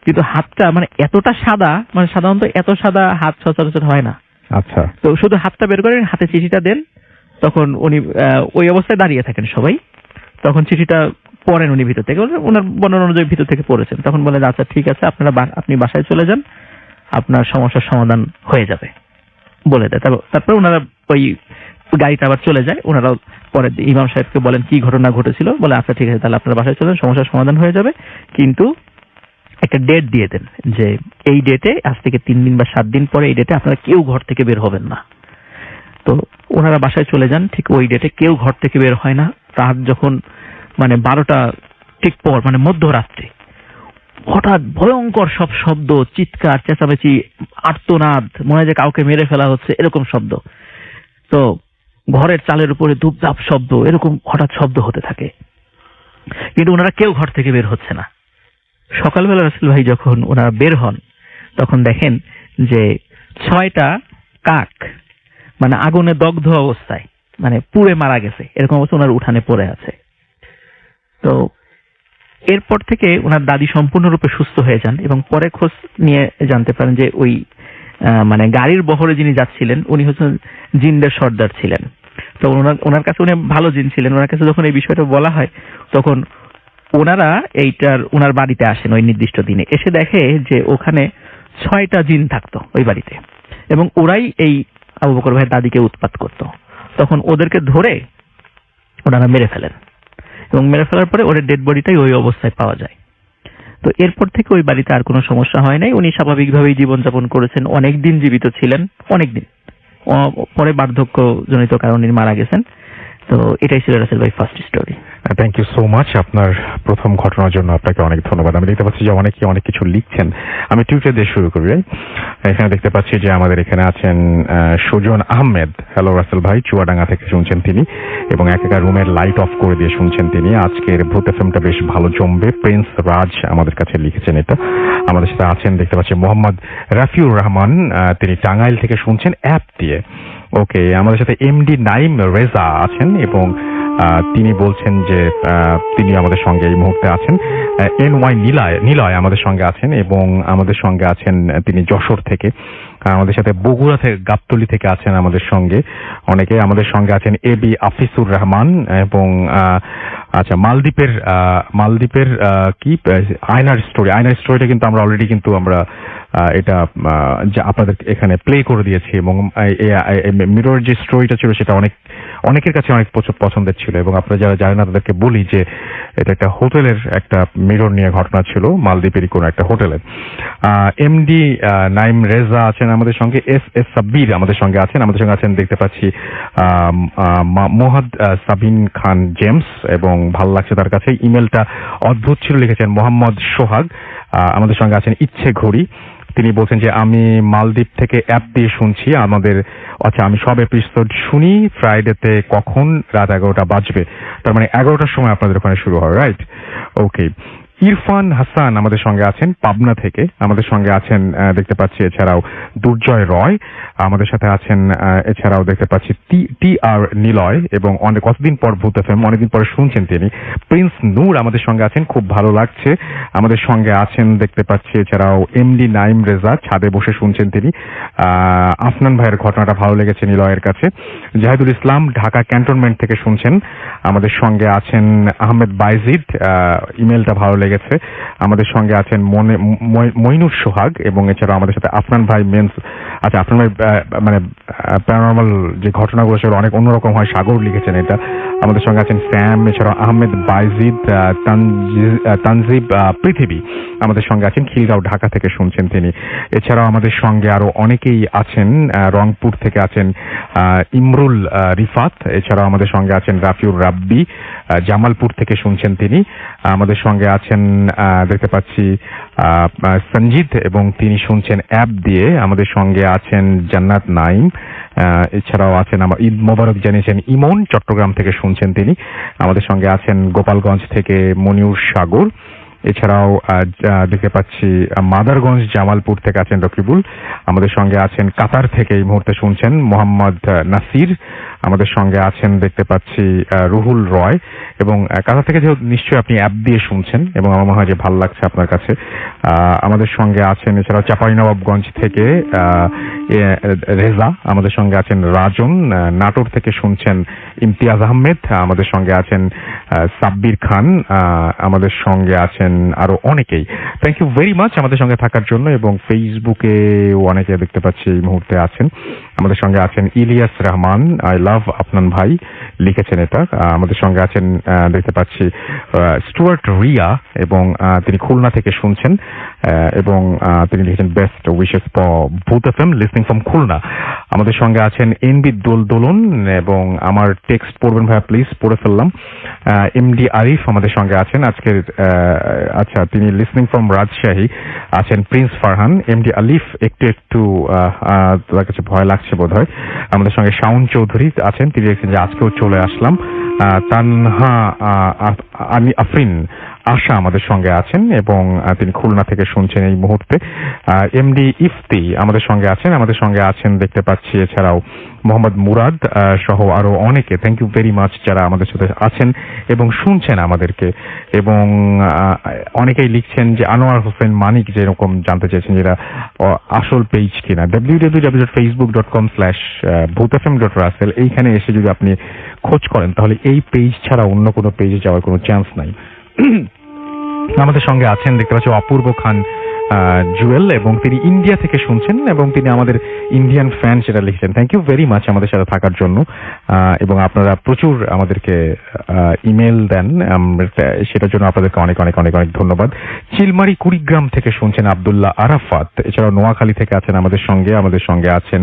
কিন্তু হাতটা মানে এতটা সাদা, মানে সাধারণত এত সাদা হাত সচরাচর হয় না। আচ্ছা, তো শুধু হাতটা বের করেন, হাতে চিঠিটা দেন। তখন উনি ওই অবস্থায় দাঁড়িয়ে থাকেন সবাই। তখন চিঠিটা পড়েন উনি ভিতর থেকে, ওনার বর্ণনা অনুযায়ী ভিতর থেকে পড়েছেন। তখন বলেন আচ্ছা ঠিক আছে, আপনি বাসায় চলে যান, আপনার সমস্যার সমাধান হয়ে যাবে বলে দেয়। তারপর ওনারা ওই গাড়িটা আবার চলে যায়। ওনারাও পরে ইমাম সাহেবকে বলেন কি ঘটনা ঘটেছিল। বলে আচ্ছা ঠিক আছে, তাহলে আপনার বাসায় চলে যান, সমস্যার সমাধান হয়ে যাবে, কিন্তু একটা ডেট দিয়ে দেন যে এই ডেটে, আজ থেকে 3 দিন বা 7 দিন পরে এই ডেটে আপনারা কেউ ঘর থেকে বের হবেন না। তো ওনারা বাসায় চলে যান, ঠিক ওই ডেটে কেউ ঘর থেকে বের হয় না। রাত যখন মানে 12টা ঠিক পর, মানে মধ্যরাত্রে, হঠাৎ ভয়ঙ্কর সব শব্দ, চিৎকার চেঁচামেচি, আর্তনাদ, মনে হয় যে কাউকে মেরে ফেলা হচ্ছে, এরকম শব্দ। তো ঘরের চালের উপরে ধূপধাপ শব্দ, এরকম হঠাৎ শব্দ হতে থাকে, কিন্তু ওনারা কেউ ঘর থেকে বের হচ্ছে না। সকালবেলা রাসেল ভাই যখন ওনারা বের হন, তখন দেখেন যে 6টা কাক মানে আগুনে দগ্ধ অবস্থায়, মানে পুড়ে মারা গেছে, এরকম অবস্থা ওনার উঠানে পড়ে আছে। তো এরপর থেকে ওনার দাদি সম্পূর্ণরূপে সুস্থ হয়ে যান, এবং পরে খোঁজ নিয়ে জানতে পারেন যে ওই মানে গাড়ির বহরে যিনি যাচ্ছিলেন উনি হচ্ছেন জিনদের সর্দার ছিলেন। তো ওনার কাছে উনি ভালো জিন ছিলেন। ওনার কাছে যখন এই বিষয়টা বলা হয়, তখন ওনারা ওনার বাড়িতে আসেন ওই নির্দিষ্ট দিনে। এসে দেখে যে ওখানে 6টা জিন থাকতো ওই বাড়িতে, এবং ওরাই এই আবু বকর ভাইয়ের দাদিকে উৎপাত করত। তখন ওদেরকে ধরে ওনারা মেরে ফেলেন, এবং মেরে ফেলার পরে ওদের ডেড বডিটাই ওই অবস্থায় পাওয়া যায়। তো এরপর থেকে ওই বাড়িতে আর কোনো সমস্যা হয় নাই। উনি স্বাভাবিকভাবেই জীবনযাপন করেছেন, অনেকদিন জীবিত ছিলেন, অনেকদিন। পরে বার্ধক্য জনিত কারণে মারা গেছেন। তো এটাই ছিল রাসেল ভাই first story. Thank you so much. আপনার প্রথম ঘটনার জন্য আপনাকে অনেক ধন্যবাদ। আমি দেখতে পাচ্ছি যে অনেকে অনেক কিছু লিখছেন। আমি টুইটার দিয়ে শুরু করি। এখানে দেখতে পাচ্ছি যে আমাদের এখানে আছেন সুজন আহমেদ। হ্যালো রাসেল ভাই, চুয়াডাঙ্গা থেকে শুনছেন তিনি, এবং একেবারে রুমের লাইট অফ করে দিয়ে শুনছেন তিনি। আজকের ভূত এফএমটা বেশ ভালো জমবে। প্রিন্স রাজ আমাদের কাছে লিখেছেন এটা। আমাদের সাথে আছেন দেখতে পাচ্ছি মোহাম্মদ রাফিউর রহমান, তিনি টাঙ্গাইল থেকে শুনছেন অ্যাপ দিয়ে। ওকে, আমাদের সাথে এমডি নাইম রেজা আছেন, এবং তিনি বলছেন যে তিনি আমাদের সঙ্গে এই মুহূর্তে আছেন। এনওয়াই নিলয় আমাদের সঙ্গে আছেন, এবং আমাদের সঙ্গে আছেন তিনি যশোর থেকে। আমাদের সাথে বগুড়া থেকে, গাবতলী থেকে আছেন আমাদের সঙ্গে অনেকে। আমাদের সঙ্গে আছেন এবি আফিসুর রহমান, এবং আচ্ছা মালদ্বীপের কি আয়নার স্টোরিটা কিন্তু আমরা অলরেডি কিন্তু আমরা এটা আপনাদের এখানে প্লে করে দিয়েছি, এবং মিরর যে স্টোরিটা ছিল সেটা অনেকের কাছে অনেক পছন্দের ছিল, এবং আপনারা যারা জানেন না তাদেরকে বলি যে এটা একটা হোটেলের একটা মিরর নিয়ে ঘটনা ছিল, মালদ্বীপেরই কোনো একটা হোটেলের। এমডি নাইম রেজা আছেন আমাদের সঙ্গে, এস সাব্বির আমাদের সঙ্গে আছেন। আমাদের সঙ্গে আছেন দেখতে পাচ্ছি মোহাদ সাবিন খান জেমস, এবং ভালো লাগছে তার কাছে, ইমেলটা অদ্ভুত ছিল, লিখেছেন মোহাম্মদ সোহাগ। আমাদের সঙ্গে আছেন ইচ্ছে ঘড়ি, তিনি বলছেন যে আমি মালদ্বীপ থেকে অ্যাপ দিয়ে শুনছি আমি সব এপিসোড শুনি ফ্রাইডেতে, কখন রাত 11টা বাজবে, তার মানে 11টার সময় আপনাদের ওখানে শুরু হয়, রাইট? ওকে। ইরফান হাসান আমাদের সঙ্গে আছেন পাবনা থেকে। আমাদের সঙ্গে আছেন দেখতে পাচ্ছি এছাড়াও দুর্জয় রয় আমাদের সাথে আছেন। এছাড়াও দেখতে পাচ্ছি টি আর নিলয়, এবং কতদিন পর ভূত এফএম, অনেকদিন পরে শুনছেন তিনি। প্রিন্স নূর আমাদের সঙ্গে আছেন, খুব ভালো লাগছে। আমাদের সঙ্গে আছেন দেখতে পাচ্ছি এছাড়াও এমডি নাইম রেজা, ছাদে বসে শুনছেন তিনি। আফনান ভাইয়ের ঘটনাটা ভালো লেগেছে নিলয়ের কাছে। জাহিদুল ইসলাম ঢাকা ক্যান্টনমেন্ট থেকে শুনছেন। আমাদের সঙ্গে আছেন আহমেদ বাইজিদ, ইমেলটা ভালো লেগেছে। হয়ে গেছে। আমাদের সঙ্গে আছেন মইনুর সোহাগ, এবং এছাড়াও আমাদের সাথে আফনান ভাই মেন্স। আচ্ছা, আফনান ভাই মানে প্যারানর্মাল যে ঘটনাগুলো সেগুলো অনেক অন্যরকম হয়, সাগর লিখেছেন এটা। আমাদের সঙ্গে আছেন স্যাম, এছাড়াও আহমেদ বাইজিদ, তানজিব পৃথিবী আমাদের সঙ্গে আছেন। খিলগাঁও ঢাকা থেকে শুনছেন তিনি। এছাড়াও আমাদের সঙ্গে আরো অনেকেই আছেন। রংপুর থেকে আছেন ইমরুল রিফাত, এছাড়াও আমাদের সঙ্গে আছেন রাফিউর রাব্বি, জামালপুর থেকে শুনছেন তিনি। আমাদের সঙ্গে আছেন দেখতে পাচ্ছি সঞ্জিত, এবং তিনি শুনছেন অ্যাপ দিয়ে। আমাদের সঙ্গে আছেন জান্নাত নাইম, এছাড়াও আছেন আমার ঈদ মোবারক জানিয়েছেন ইমন, চট্টগ্রাম থেকে শুনছেন তিনি। আমাদের সঙ্গে আছেন গোপালগঞ্জ থেকে মনিউর সাগর, এছাড়াও দেখতে পাচ্ছি মাদারগঞ্জ জামালপুর থেকে আছেন রকিবুল। আমাদের সঙ্গে আছেন কাতার থেকে এই মুহূর্তে শুনছেন মোহাম্মদ নাসির। আমাদের সঙ্গে আছেন দেখতে পাচ্ছি রুহুল রয়, এবং কাতার থেকে যেহেতু নিশ্চয়ই আপনি অ্যাপ দিয়ে শুনছেন, এবং আমার মনে হয় যে ভালো লাগছে আপনার কাছে। আমাদের সঙ্গে আছেন এছাড়াও চাঁপাইনবাবগঞ্জ থেকে রেজা, আমাদের সঙ্গে আছেন রাজন, নাটোর থেকে শুনছেন ইমতিয়াজ আহমেদ, আমাদের সঙ্গে আছেন সাব্বির খান, আমাদের সঙ্গে আছেন আরো অনেকেই। থ্যাংক ইউ ভেরি মাচ আমাদের সঙ্গে থাকার জন্য। এবং ফেসবুকে অনেকে দেখতে পাচ্ছি এই মুহূর্তে আছেন। আমাদের সঙ্গে আছেন ইলিয়াস রহমান, আই লাভ আপনান ভাই লিখেছেন এটা। আমাদের সঙ্গে আছেন দেখতে পাচ্ছি স্টুয়ার্ট রিয়া, এবং তিনি খুলনা থেকে শুনছেন, এবং তিনি লিখেছেন বেস্ট উইশেস ফর ভূত এফএম লিসনিং ফ্রম খুলনা। আমাদের সঙ্গে আছেন এনবি দোলন, এবং আমার টেক্সট পড়বেন ভাইয়া প্লিজ, পড়ে ফেললাম। এমডি আরিফ আমাদের সঙ্গে আছেন আজকের। আচ্ছা, তিনি লিসনিং ফ্রম রাজশাহী আছেন প্রিন্স ফারহান। এমডি আলিফ একটু তার কাছে ভয় লাগছে বোধ হয়। আমাদের সঙ্গে শাওন চৌধুরী আছেন, তিনি লিখছেন যে আজকেও চলে আসলাম। তানহা আফরিন আশা আমাদের সঙ্গে আছেন, এবং তিনি খুলনা থেকে শুনছেন এই মুহূর্তে। এমডি ইফতি আমাদের সঙ্গে আছেন। আমাদের সঙ্গে আছেন দেখতে পাচ্ছি এছাড়াও মোহাম্মদ মুরাদ সহ আরো অনেকে। থ্যাংক ইউ ভেরি মাচ যারা আমাদের সাথে আছেন এবং শুনছেন আমাদেরকে। এবং অনেকেই লিখছেন যে আনোয়ার হোসেন মানিক যেরকম জানতে চেয়েছেন যেটা আসল পেজ কিনা, www.facebook.com/bhutfm.russell এইখানে এসে যদি আপনি খোঁজ করেন তাহলে এই পেজ ছাড়া অন্য কোনো পেজে যাওয়ার কোনো চান্স নাই। আমাদের সঙ্গে আছেন দেখতে পাচ্ছি অপূর্ব খান জুয়েল, এবং তিনি ইন্ডিয়া থেকে শুনছেন, এবং তিনি আমাদের ইন্ডিয়ান ফ্যান সেটা লিখছেন। থ্যাংক ইউ ভেরি মাচ আমাদের সাথে থাকার জন্য। এবং আপনারা প্রচুর আমাদেরকে ইমেল দেন, সেটার জন্য আপনাদেরকে অনেক অনেক অনেক অনেক ধন্যবাদ। চিলমারি কুড়িগ্রাম থেকে শুনছেন আব্দুল্লাহ আরাফাত, এছাড়াও নোয়াখালী থেকে আছেন আমাদের সঙ্গে আছেন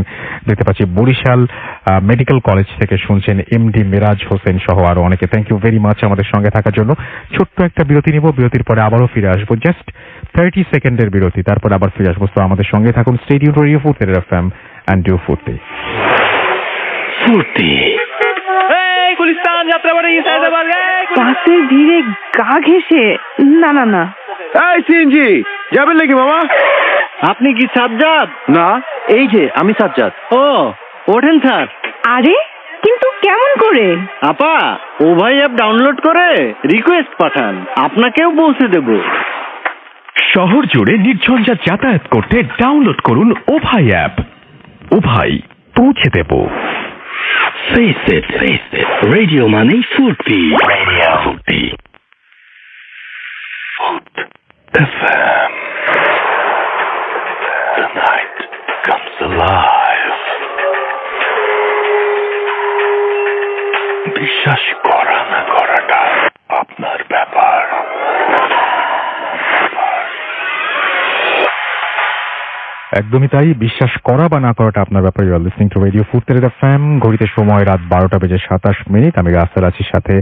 দেখতে পাচ্ছি বরিশাল মেডিকেল কলেজ থেকে শুনছেন এমডি মিরাজ হোসেন সহ আরো অনেকে। থ্যাংক ইউ ভেরি মাচ আমাদের সঙ্গে থাকার জন্য। ছোট্ট একটা বিরতি নিব, বিরতির পরে আবারও ফিরে আসবো, জাস্ট 30 সেকেন্ডের বিরতি, তারপর আবার ফিরে আসবো। তো আমাদের সঙ্গে থাকুন, stay tune two radio Foorti FM and do ফুর্তি। বাসের ভিড়ে গা ঘেঁষে না এই সিএনজি যাবেন নাকি মামা? আপনি কি সাজ্জাদ? না, এই যে আমি সাজ্জাদ। ও ওঠেন স্যার। আরে কিন্তু কেমন করে? আপা ও ভাই অ্যাপ ডাউনলোড করে রিকোয়েস্ট পাঠান, আপনাকেও পৌঁছে দেব। শহর জুড়ে নির্ঝঞ্ঝাট যাতায়াত করতে ডাউনলোড করুন ওভাই অ্যাপ। ওভাই পৌঁছে দেব। Face it, radio মানে ফুর্তি। Radio ফুর্তি। FM. The night comes alive. বিশ্বাস করা না করাটা আপনার ব্যাপার। একদমই তাই, বিশ্বাস করা বা না করাটা আপনার ব্যাপার। You are listening to radio Foorti FM. ঘড়িতে সময় রাত 12:27 আমি রাসেল আছি, সাথে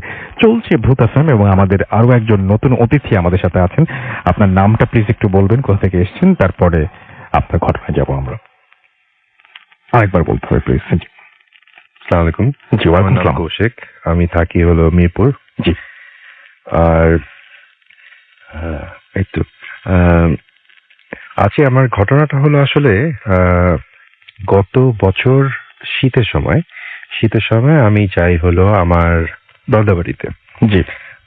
চলছে ভূত এফএম, এবং আমাদের আরো একজন নতুন অতিথি আমাদের সাথে আছেন। আপনার নামটা প্লিজ একটু বলবেন, কোথা থেকে এসেছেন, তারপরে আপনার ঘটনায় যাব আমরা। আরেকবার বলতে হবে প্লিজ। আসসালামু আলাইকুম। জি, ওয়ালাইকুম আসসালাম। কৌশিক, আমি থাকি হলো মিরপুর। জি। আর এই তো আজকে আমার ঘটনাটা হলো আসলে গত বছর শীতের সময় আমি যাই হলো আমার দাদাবাড়িতে। জি।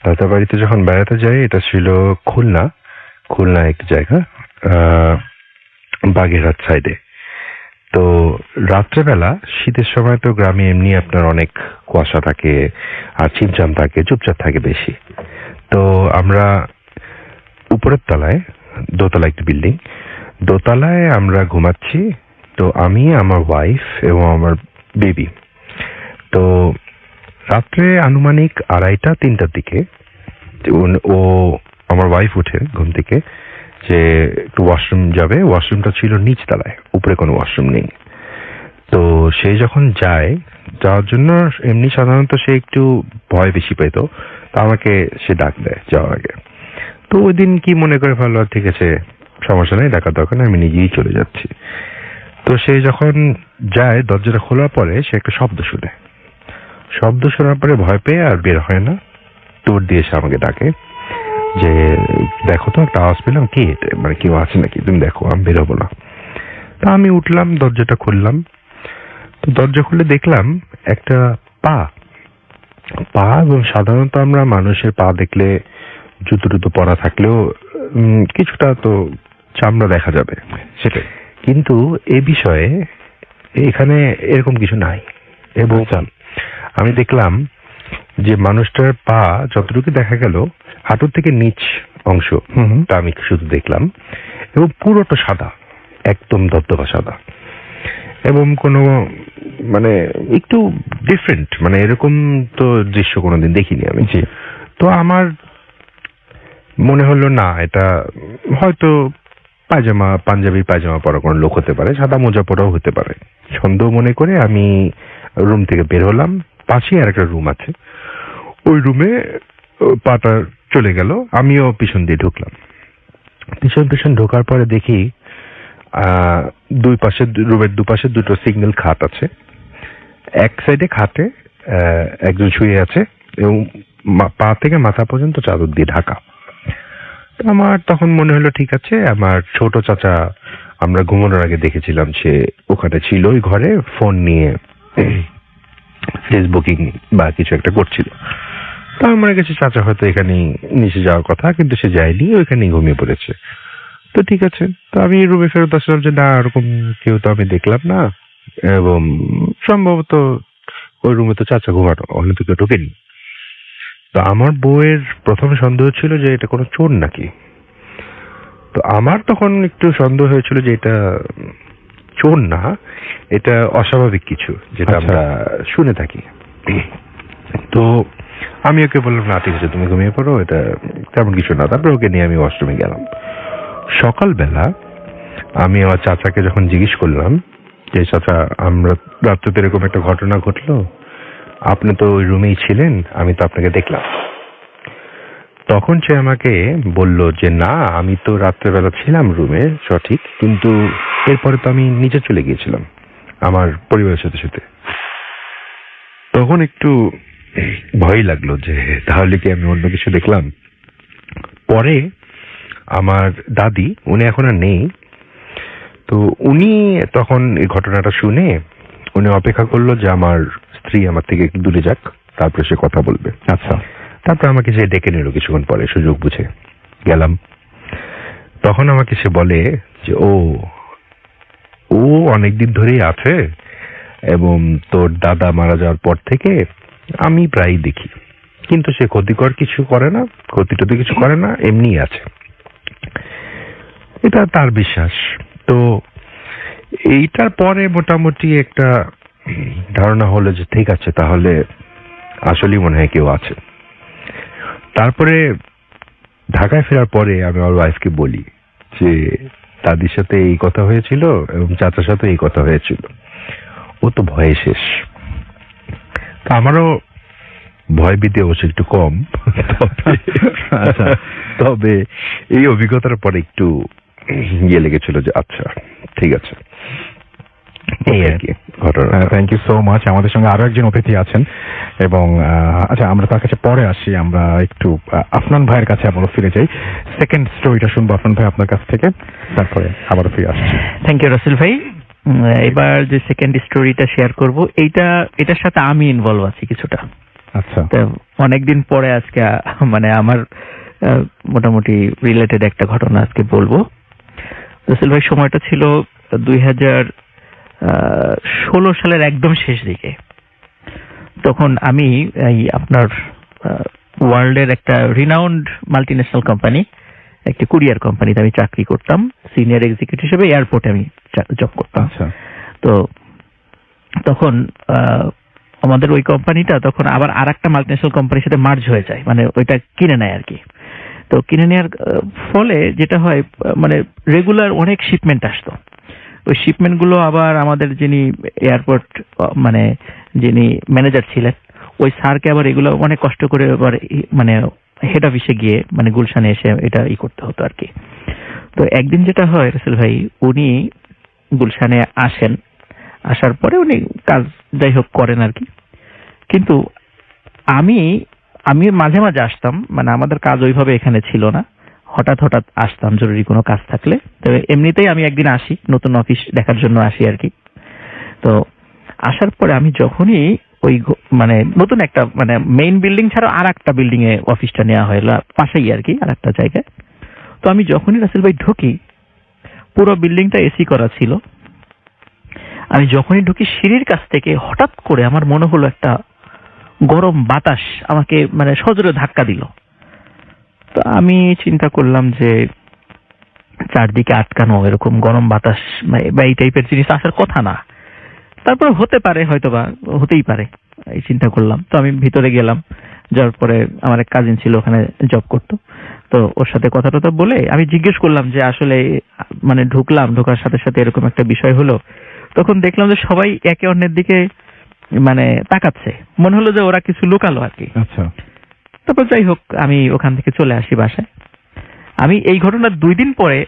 দাদাবাড়িতে যখন বেড়াতে যাই, এটা ছিল খুলনা একটা জায়গা, বাগেরহাট সাইডে। তো রাত্রেবেলা শীতের সময় তো গ্রামে এমনি আপনার অনেক কুয়াশা থাকে আর ছিমছাম থাকে, চুপচাপ থাকে বেশি। তো আমরা উপরের তলায়, দোতলা একটি বিল্ডিং, দোতলায় আমরা ঘুমাচ্ছি। তো আমি, আমার ওয়াইফ এবং আমার বেবি। তো রাত্রে আনুমানিক 2:30-3টার দিকে ও আমার ওয়াইফ উঠে ঘুম থেকে যে একটু ওয়াশরুম যাবে। ওয়াশরুমটা ছিল নিচ তলায়, উপরে কোনো ওয়াশরুম নেই। তো সে যখন যাওয়ার জন্য এমনি সাধারণত সে একটু ভয় বেশি পেত, তো আমাকে সে ডাক দেয় যাওয়ার আগে। তো ওই দিন কি মনে করে ভালো, ঠিক আছে সমস্যা নেই, ডাকার দরকার নেই, আমি নিজেই চলে যাচ্ছি। তো সে যখন যায়, দরজাটা খোলার পরে সে একটা শব্দ শোনার পরে ভয় পেয়ে আর বের হয় না, দৌড় দিয়ে এসে আমাকে ডাকে যে দেখো তো একটা আওয়াজ পেলাম, কি এটা, মানে কেউ আছে নাকি, তুমি দেখো, আমি বেরোবো না। তা আমি উঠলাম, দরজাটা খুললাম। তো দরজা খুলে দেখলাম একটা পা, এবং সাধারণত আমরা মানুষের পা দেখলে জুতো টুতো পরা থাকলেও কিছুটা তো চামড়া দেখা যাবে, সেটাই। কিন্তু এ বিষয়ে এখানে এরকম কিছু নাই। এবং আমি দেখলাম যে মানুষটার পা যতটুকু দেখা গেল, হাঁটুর থেকে নিচ অংশ তা আমি শুধু দেখলাম, এবং পুরোটা সাদা, একদম ধবধবা সাদা, এবং কোনো মানে একটু ডিফারেন্ট, মানে এরকম তো দৃশ্য কোনোদিন দেখিনি আমি। তো আমার মনে হলো না, এটা হয়তো পাঞ্জাবি পায়জামা পরা কোনো লোক হতে পারে, সাদা মোজা পরাও হতে পারে। সন্দেহ মনে করে আমি রুম থেকে বের হলাম। পাশেই আর একটা রুম আছে, ওই রুমে পাটা চলে গেল, আমিও পিছন দিয়ে ঢুকলাম। পিছন ঢোকার পরে দেখি রুমের দুপাশে দুটো সিঙ্গেল খাট আছে। এক সাইডে খাটে একজন শুয়ে আছে এবং পা থেকে মাথা পর্যন্ত চাদর দিয়ে ঢাকা। আমার তখন মনে হলো ঠিক আছে, আমার ছোট চাচা আমরা ঘুমানোর আগে দেখেছিলাম সে ওখানে ছিল ওই ঘরে, ফোন নিয়ে ফেসবুকিং বা কিছু একটা করছিল। তো আমার মনে গেছে চাচা হয়তো এখানে নিচে যাওয়ার কথা, কিন্তু সে যায়নি, ওইখানেই ঘুমিয়ে পড়েছে। তো ঠিক আছে, তো আমি রুমে ফেরত আসলাম যে না, এরকম কেউ তো আমি দেখলাম না, এবং সম্ভবত ওই রুমে তো চাচা ঘুমানো, ওখানে তো কেউ ঢোকেনি। তো আমার বউয়ের প্রথম সন্দেহ ছিল যে এটা কোনো চোর নাকি। তো আমার তখন একটু সন্দেহ হয়েছিল যে এটা চোর না, এটা অস্বাভাবিক কিছু, যেটা আমরা শুনে থাকি। তো আমি ওকে বললাম না ঠিক আছে তুমি ঘুমিয়ে পড়ো, এটা তেমন কিছু না। তারপরে ওকে নিয়ে আমি ওয়াশরুমে গেলাম। সকালবেলা আমি আমার চাচাকে যখন জিজ্ঞেস করলাম যে চাচা, আমরা রাত্রে এরকম একটা ঘটনা ঘটলো, আপনি তো ওই রুমেই ছিলেন, আমি তো আপনাকে দেখলাম। তখন সে আমাকে বলল যে না, আমি তো রাত্রেবেলা ছিলাম রুমে সঠিক, কিন্তু এরপরে তো আমি নিচে চলে গিয়েছিলাম আমার পরিবারের সাথে সাথে। তখন একটু ভয় লাগলো যে তাহলে কি আমি অন্য কিছু দেখলাম। পরে আমার দাদি, উনি এখন আর নেই, তো উনি তখন এই ঘটনাটা শুনে উনি অপেক্ষা করলো যে আমার স্ত্রী আমার থেকে একটু দূরে যাক, তারপরে সে কথা বলবে। আচ্ছা, তারপর আমাকে সে ডেকে নিল কিছুক্ষণ পরে, সুযোগ বুঝে গেলাম। তখন আমাকে সে বলে যে ও অনেকদিন ধরেই আছে, এবং তোর দাদা মারা যাওয়ার পর থেকে আমি প্রায় দেখি, কিন্তু সে ক্ষতিকর কিছু করে না, ক্ষতিটতি কিছু করে না, এমনি আছে। এটা তার বিশ্বাস। তো এইটার পরে মোটামুটি একটা ধারণা হলো যে ঠিক আছে, তাহলে আসলেই মনে হয় কেউ আছে। তারপরে ঢাকায় ফেরার পরে আমি আমার ওয়াইফকে বলি যে দাদির সাথে এই কথা হয়েছিল এবং চাচার সাথে এই কথা হয়েছিল। ও তো ভয়ে শেষ। আমারও ভয় ভীতি অবশ্য একটু কম, তবে এই অভিজ্ঞতার পরে একটু ইয়ে লেগেছিল যে আচ্ছা ঠিক আছে, এই আর কি ঘটনা। Thank you so much. আমাদের সঙ্গে আরো একজন অতিথি আছেন, এবং আচ্ছা আমরা তার কাছে পরে আসি। আমরা একটু আফনান ভাইয়ের কাছে আবারও ফিরে যাই, সেকেন্ড স্টোরিটা শুনবো আফনান ভাই আপনার কাছ থেকে, তারপরে আবারও ফিরে আসছি। থ্যাংক ইউ রাসেল ভাই। এবার যে সেকেন্ড স্টোরিটা শেয়ার করব, এটার সাথে আমি ইনভলভ আছি কিছুটা। আচ্ছা, অনেকদিন পরে আজকে মানে আমার মোটামুটি রিলেটেড একটা ঘটনা আজকে বলবো। রাসেল ভাই, সময়টা ছিল 2016 সালের একদম শেষ দিকে। তখন আমি এই আপনার ওয়ার্ল্ডের একটা রিনাউন্ড মাল্টিন্যাশনাল কোম্পানি একটি কুরিয়ার কোম্পানিতে আমি চাকরি করতাম, সিনিয়র এক্সিকিউটিভ হিসেবে এয়ারপোর্টে আমি জব করতাম। আচ্ছা। তো তখন আমাদের ওই কোম্পানিটা তখন আবার আরেকটা মাল্টিন্যাশনাল কোম্পানির সাথে মার্জ হয়ে যায়, মানে ওইটা কিনে নেয় আর কি। তো কিনে নেওয়ার ফলে যেটা হয়, মানে রেগুলার অনেক শিপমেন্ট আসতো। ওই শিপমেন্ট গুলো আবার আমাদের যিনি এয়ারপোর্ট মানে যিনি ম্যানেজার ছিলেন, ওই স্যারকে আবার এগুলো অনেক কষ্ট করে আবার মানে হেড অফিসে গিয়ে মানে গুলশানে এসে এটা করতে হতো আর কি। তো একদিন যেটা হয় রাসেল ভাই, উনি গুলশানে আসেন, আসার পরে উনি কাজ যাই হোক করেন আর কি। কিন্তু আমি মাঝে মাঝে আসতাম, মানে আমাদের কাজ ওইভাবে এখানে ছিল না, হঠাৎ হঠাৎ আসতাম জরুরি কোনো কাজ থাকলে। তবে এমনিতেই আমি একদিন আসি, নতুন অফিস দেখার জন্য আসি আর কি। তো আসার পরে আমি যখনই ওই মানে নতুন একটা মানে মেইন বিল্ডিং ছাড়া আর একটা বিল্ডিং এ অফিসটা নেওয়া হয় পাশেই আর কি, আর একটা জায়গায়। তো আমি যখনই রাসেল ভাই ঢুকি, পুরো বিল্ডিংটা এসি করা ছিল। আমি যখনই ঢুকি সিঁড়ির কাছ থেকে হঠাৎ করে আমার মনে হলো একটা গরম বাতাস আমাকে মানে সজোরে ধাক্কা দিল। তো আমি চিন্তা করলাম যে চারদিকে আটকানো এরকম গরম বাতাস বা এই টাইপের জিনিস আসার কথা না, তারপরে হতে পারে, হয়তো বা হতেই পারে, এই চিন্তা করলাম। তো আমি ভিতরে গেলাম, যাওয়ার পরে আমার এক কাজিন ছিল ওখানে জব করতো, তো ওর সাথে কথা টথা বলে আমি জিজ্ঞেস করলাম যে আসলে মানে ঢোকার সাথে সাথে এরকম একটা বিষয় হলো। তখন দেখলাম যে সবাই একে অন্যের দিকে মানে তাকাচ্ছে, মনে হলো যে ওরা কিছু লুকালো আর কি। আচ্ছা। তারপর যাই হোক আমি ওখান থেকে চলে আসি বাসায়। আমি এই ঘটনার 2 দিন পরে,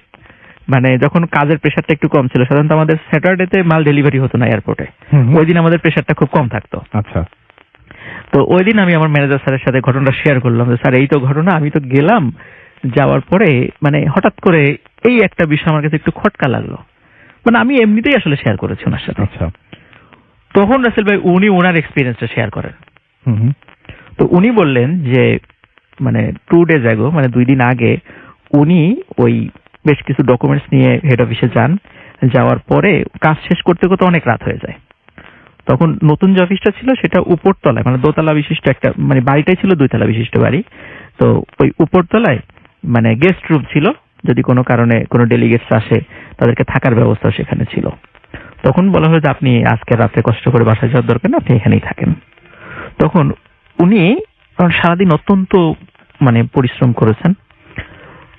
মানে যখন কাজের প্রেশারটা একটু কম ছিল, সাধারণত আমাদের স্যাটারডেতে মাল ডেলিভারি হতো না এয়ারপোর্টে, ওই দিন আমাদের প্রেশারটা খুব কম থাকতো। আচ্ছা। তো ওই দিন আমি আমার ম্যানেজার স্যারের সাথে ঘটনাটা শেয়ার করলাম যে স্যার এই তো ঘটনা, আমি তো গেলাম, যাওয়ার পরে মানে হঠাৎ করে এই একটা বিষয় আমার কাছে একটু খটকা লাগলো। মানে আমি এমনিতেই আসলে শেয়ার করেছি ওনার সাথে। আচ্ছা। তখন রাসেল ভাই উনি ওনার এক্সপিরিয়েন্সটা শেয়ার করেন। হুম। তো উনি বললেন যে মানে 2 days ago, মানে 2 দিন আগে উনি ওই বেশ কিছু ডকুমেন্টস নিয়ে হেড অফিসে যান, যাওয়ার পরে কাজ শেষ করতে করতে অনেক রাত হয়ে যায়। তখন নতুন যে অফিসটা ছিল সেটা উপরতলায়, মানে দোতলা বিশিষ্ট একটা, মানে বাড়িটাই ছিল 2 তলা বিশিষ্ট বাড়ি। তো ওই উপরতলায় মানে গেস্ট রুম ছিল, যদি কোনো কারণে কোনো ডেলিগেটস আসে তাদেরকে থাকার ব্যবস্থা সেখানে ছিল। তখন বলা হলো যে আপনি আজকে রাতে কষ্ট করে বাসায় যাওয়ার দরকার না, আপনি এখানেই থাকেন। তখন উনি সারাদিন অত্যন্ত মানে পরিশ্রম করেছেন,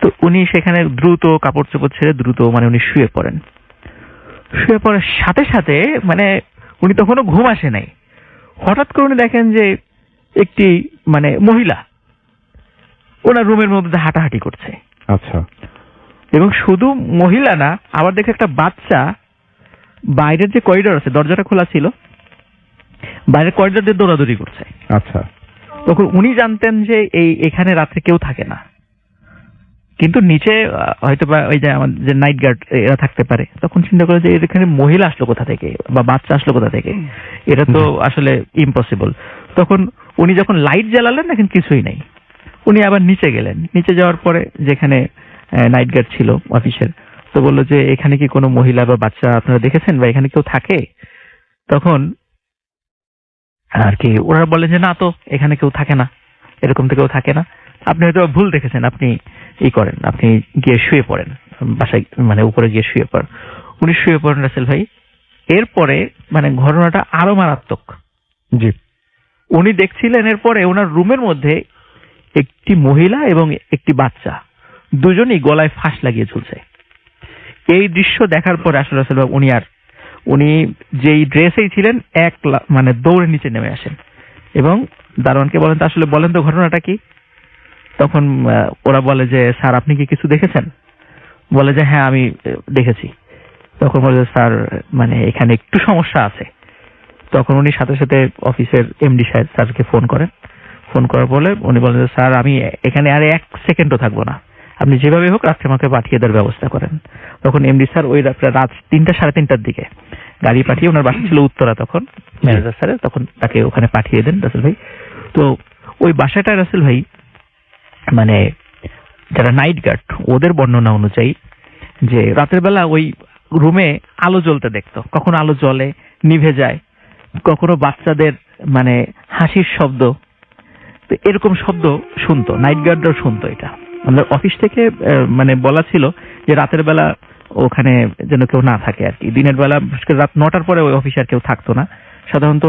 তো উনি সেখানে দ্রুত কাপড় চোপড় ছেড়ে দ্রুত মানে উনি শুয়ে পড়েন। শুয়ে পড়ার সাথে সাথে মানে উনি তখনও ঘুম আসে নাই, হঠাৎ করে উনি দেখেন যে একটি মানে মহিলা ওনার রুমের মধ্যে হাঁটাহাঁটি করছে। আচ্ছা। এবং শুধু মহিলা না, আবার দেখে একটা বাচ্চা বাইরের যে করিডোর আছে, দরজাটা খোলা ছিল, বাইরের করিডোর দিয়ে দৌড়াদৌড়ি করছে। আচ্ছা। তখন উনি জানতেন যে এখানে রাত্রে কেউ থাকে না, কিন্তু নিচে হয়তো বা ওই যে আমাদের যে নাইট গার্ড এরা থাকতে পারে। তখন চিন্তা করে যে এখানে মহিলা আসলো কোথা থেকে বা বাচ্চা আসলো কোথা থেকে, এটা তো আসলে ইম্পসিবল। তখন উনি যখন লাইট জ্বালালেন দেখেন কিছুই নেই, উনি আবার নিচে গেলেন। নিচে যাওয়ার পরে যেখানে নাইট গার্ড ছিল অফিসের, তো বললো যে এখানে কি কোনো মহিলা বা বাচ্চা আপনারা দেখেছেন বা এখানে কেউ থাকে? তখন আর কি ওরা বলে যে না, তো এখানে কেউ থাকে না, এরকম তো কেউ থাকে না, আপনি হয়তো ভুল দেখেছেন, আপনি করেন, আপনি গিয়ে শুয়ে পড়েন বাসায়, মানে উপরে গিয়ে শুয়ে পড়েন। উনি শুয়ে পড়েন রাসেল ভাই। এরপরে মানে ঘটনাটা আরো মারাত্মক। জি। উনি দেখছিলেন এরপরে ওনার রুমের মধ্যে একটি মহিলা এবং একটি বাচ্চা দুজনেই গলায় ফাঁস লাগিয়ে ঝুলছে। এই দৃশ্য দেখার পরে আসলে রাসেল ভাই উনি যেই ড্রেসেই ছিলেন মানে দৌড়ে নিচে নেমে আসেন এবং দারোয়ানকে বলেন, তা আসলে বলেন তো ঘটনাটা কি? তখন ওরা বলে যে স্যার আপনি কি কিছু দেখেছেন? বলে যে হ্যাঁ আমি দেখেছি। তখন বলে যে স্যার মানে এখানে একটু সমস্যা আছে। তখন উনি সাথে সাথে অফিসের এমডি সাহেব স্যারকে ফোন করেন। ফোন করার পরে উনি বলেন যে স্যার আমি এখানে আর 1 সেকেন্ডও থাকবো না, আপনি যেভাবে হোক রাত্রে আমাকে পাঠিয়ে দেওয়ার ব্যবস্থা করেন। তখন এমডি স্যার ওই রাত 3টা 3:30টার দিকে গাড়ি পাঠিয়ে, ওনার বাসা ছিল উত্তরা তখন, ম্যানেজার স্যারের, তখন তাকে ওখানে পাঠিয়ে দেন রাসেল ভাই। তো ওই বাসাটা রাসেল ভাই মানে যারা নাইট গার্ড ওদের বর্ণনা অনুযায়ী যে রাতের বেলা ওই রুমে আলো জ্বলতে দেখতো, কখনো আলো জ্বলে নিভে যায়, কখনো বাচ্চাদের মানে হাসির শব্দ, তো এরকম শব্দ শুনতো, নাইট গার্ডরাও শুনতো এটা। আমাদের অফিস থেকে মানে বলা ছিল যে রাতের বেলা ওখানে যেন কেউ না থাকে আর কি। দিনের বেলা রাত 9টার পরে ওই অফিসে আর কেউ থাকতো না। সাধারণত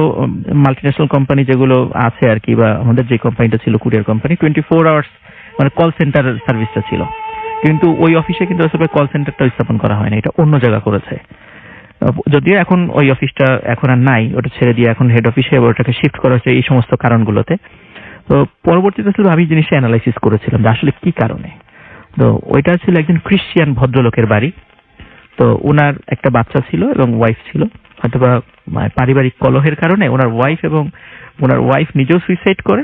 মাল্টিন্যাশনাল কোম্পানি যেগুলো আছে আর কি, বা আমাদের যে কোম্পানিটা ছিল কুরিয়ার কোম্পানি, 24 আওয়ার্স মানে কল সেন্টার সার্ভিসটা ছিল, কিন্তু ওই অফিসে কিন্তু আসলে কল সেন্টারটা স্থাপন করা হয় না, এটা অন্য জায়গা করেছে। যদিও এখন ওই অফিসটা এখন আর নাই, ওটা ছেড়ে দিয়ে এখন হেড অফিসে ওটাকে শিফট করা হচ্ছে এই সমস্ত কারণগুলোতে। তো পরবর্তীতে আসলে আমি জিনিসটা অ্যানালাইসিস করেছিলাম যে আসলে কি কারণে। তো ওইটা ছিল একজন খ্রিস্টিয়ান ভদ্রলোকের বাড়ি। তো ওনার একটা বাচ্চা ছিল এবং ওয়াইফ ছিল, হয়তোবা পারিবারিক কলহের কারণে ওনার ওয়াইফ নিজেও সুইসাইড করে,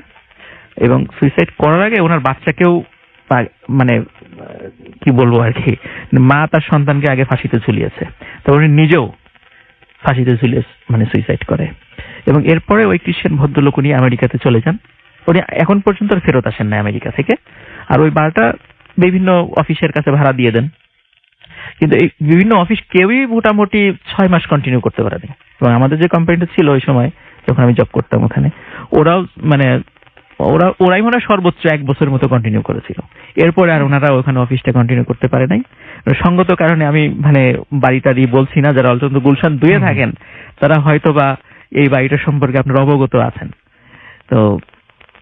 এবং সুইসাইড করার আগে ওনার বাচ্চাকেও মানে কি বলবো আর কি, মা তার সন্তানকে আগে ফাঁসিতে ঝুলিয়েছে, তো উনি নিজেও ফাঁসিতে ঝুলিয়ে মানে সুইসাইড করে। এবং এরপরে ওই খ্রিস্টান ভদ্রলোক উনি আমেরিকাতে চলে যান। উনি এখন পর্যন্ত আর ফেরত আসেন না আমেরিকা থেকে। আর ওই বারটা বিভিন্ন অফিসের কাছে ভাড়া দিয়ে দেন, কিন্তু এই বিভিন্ন অফিস কেউই মোটামুটি 6 মাস কন্টিনিউ করতে পারেনি। এবং আমাদের যে কোম্পানিটা ছিল ওই সময় যখন আমি জব করতাম ওখানে, ওরাই মনে হয় সর্বোচ্চ 1 বছরের মতো কন্টিনিউ করেছিল। এরপরে আর ওনারা ওখানে অফিসটা কন্টিনিউ করতে পারে নাই সঙ্গত কারণে। আমি মানে বাড়িটারি বলছি না, যারা অলচন্দ্র গুলশান 2-এ থাকেন তারা হয়তো বা এই বাড়িটা সম্পর্কে আপনার অবগত আছেন। তো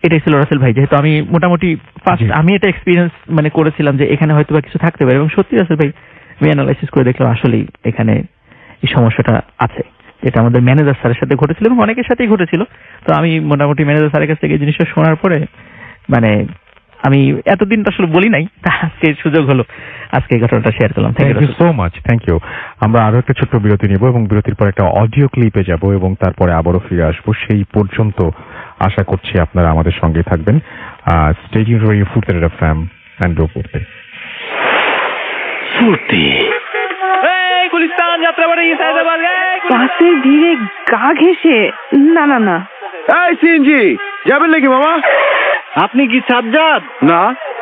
এটাই ছিল রাসেল ভাই, যেহেতু আমি মোটামুটি ফার্স্ট আমি এটা এক্সপিরিয়েন্স মানে করেছিলাম যে এখানে হয়তো বা কিছু থাকতে পারে, এবং সত্যি রাসেল ভাই আমি অ্যানালাইসিস করে দেখলাম আসলেই এখানে এই সমস্যাটা আছে। এটা আমাদের ম্যানেজার স্যারের সাথে ঘটেছিল এবং অনেকের সাথেই ঘটেছিল। তো আমি মোটামুটি ম্যানেজার স্যারের কাছ থেকে এই জিনিসটা শোনার পরে মানে আমি এতদিন তো আসলে বলি নাই, আজকে সুযোগ হলো আজকে এই ঘটনাটা শেয়ার করলাম। Thank you so much, thank you. আমরা আরো একটা ছোট্ট বিরতি নিব এবং বিরতির পর একটা অডিও ক্লিপে যাব এবং তারপরে আবারও ফিরে আসবো। সেই পর্যন্ত আশা করছি আপনারা আমাদের সঙ্গে থাকবেন। Stay tuned two radio Foorti FM and do ফুর্তি। গুলিস্তান যাত্রাবাড়ি সায়দাবাদ। বাসের ভিড়ে গা ঘেঁষে না। এই সিএনজি যাবেন নাকি মামা? আপনি কি সাজ্জাদ? না,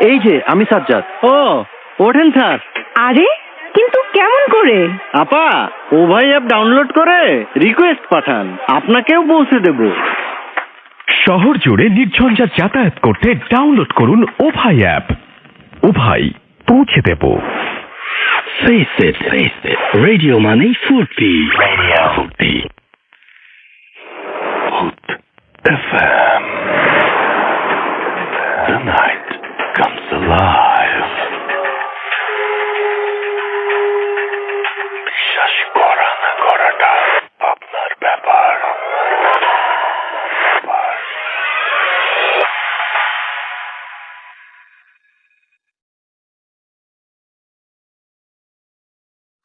এই যে আমি সাজ্জাদ। ও ওঠেন স্যার। আরে কিন্তু কেমন করে? আপা, ও ভাই অ্যাপ ডাউনলোড করে রিকোয়েস্ট পাঠান, আপনাকেও পৌঁছে দেব। শহর জুড়ে নির্ঝঞ্ঝাট যাতায়াত করতে ডাউনলোড করুন ও ভাই অ্যাপ। ও ভাই, পৌঁছে দেব। Face it, radio money Furti. Radio Furti. Hoot FM. The night comes alive. বিশ্বাস করা না করাটা আপনার ব্যাপার।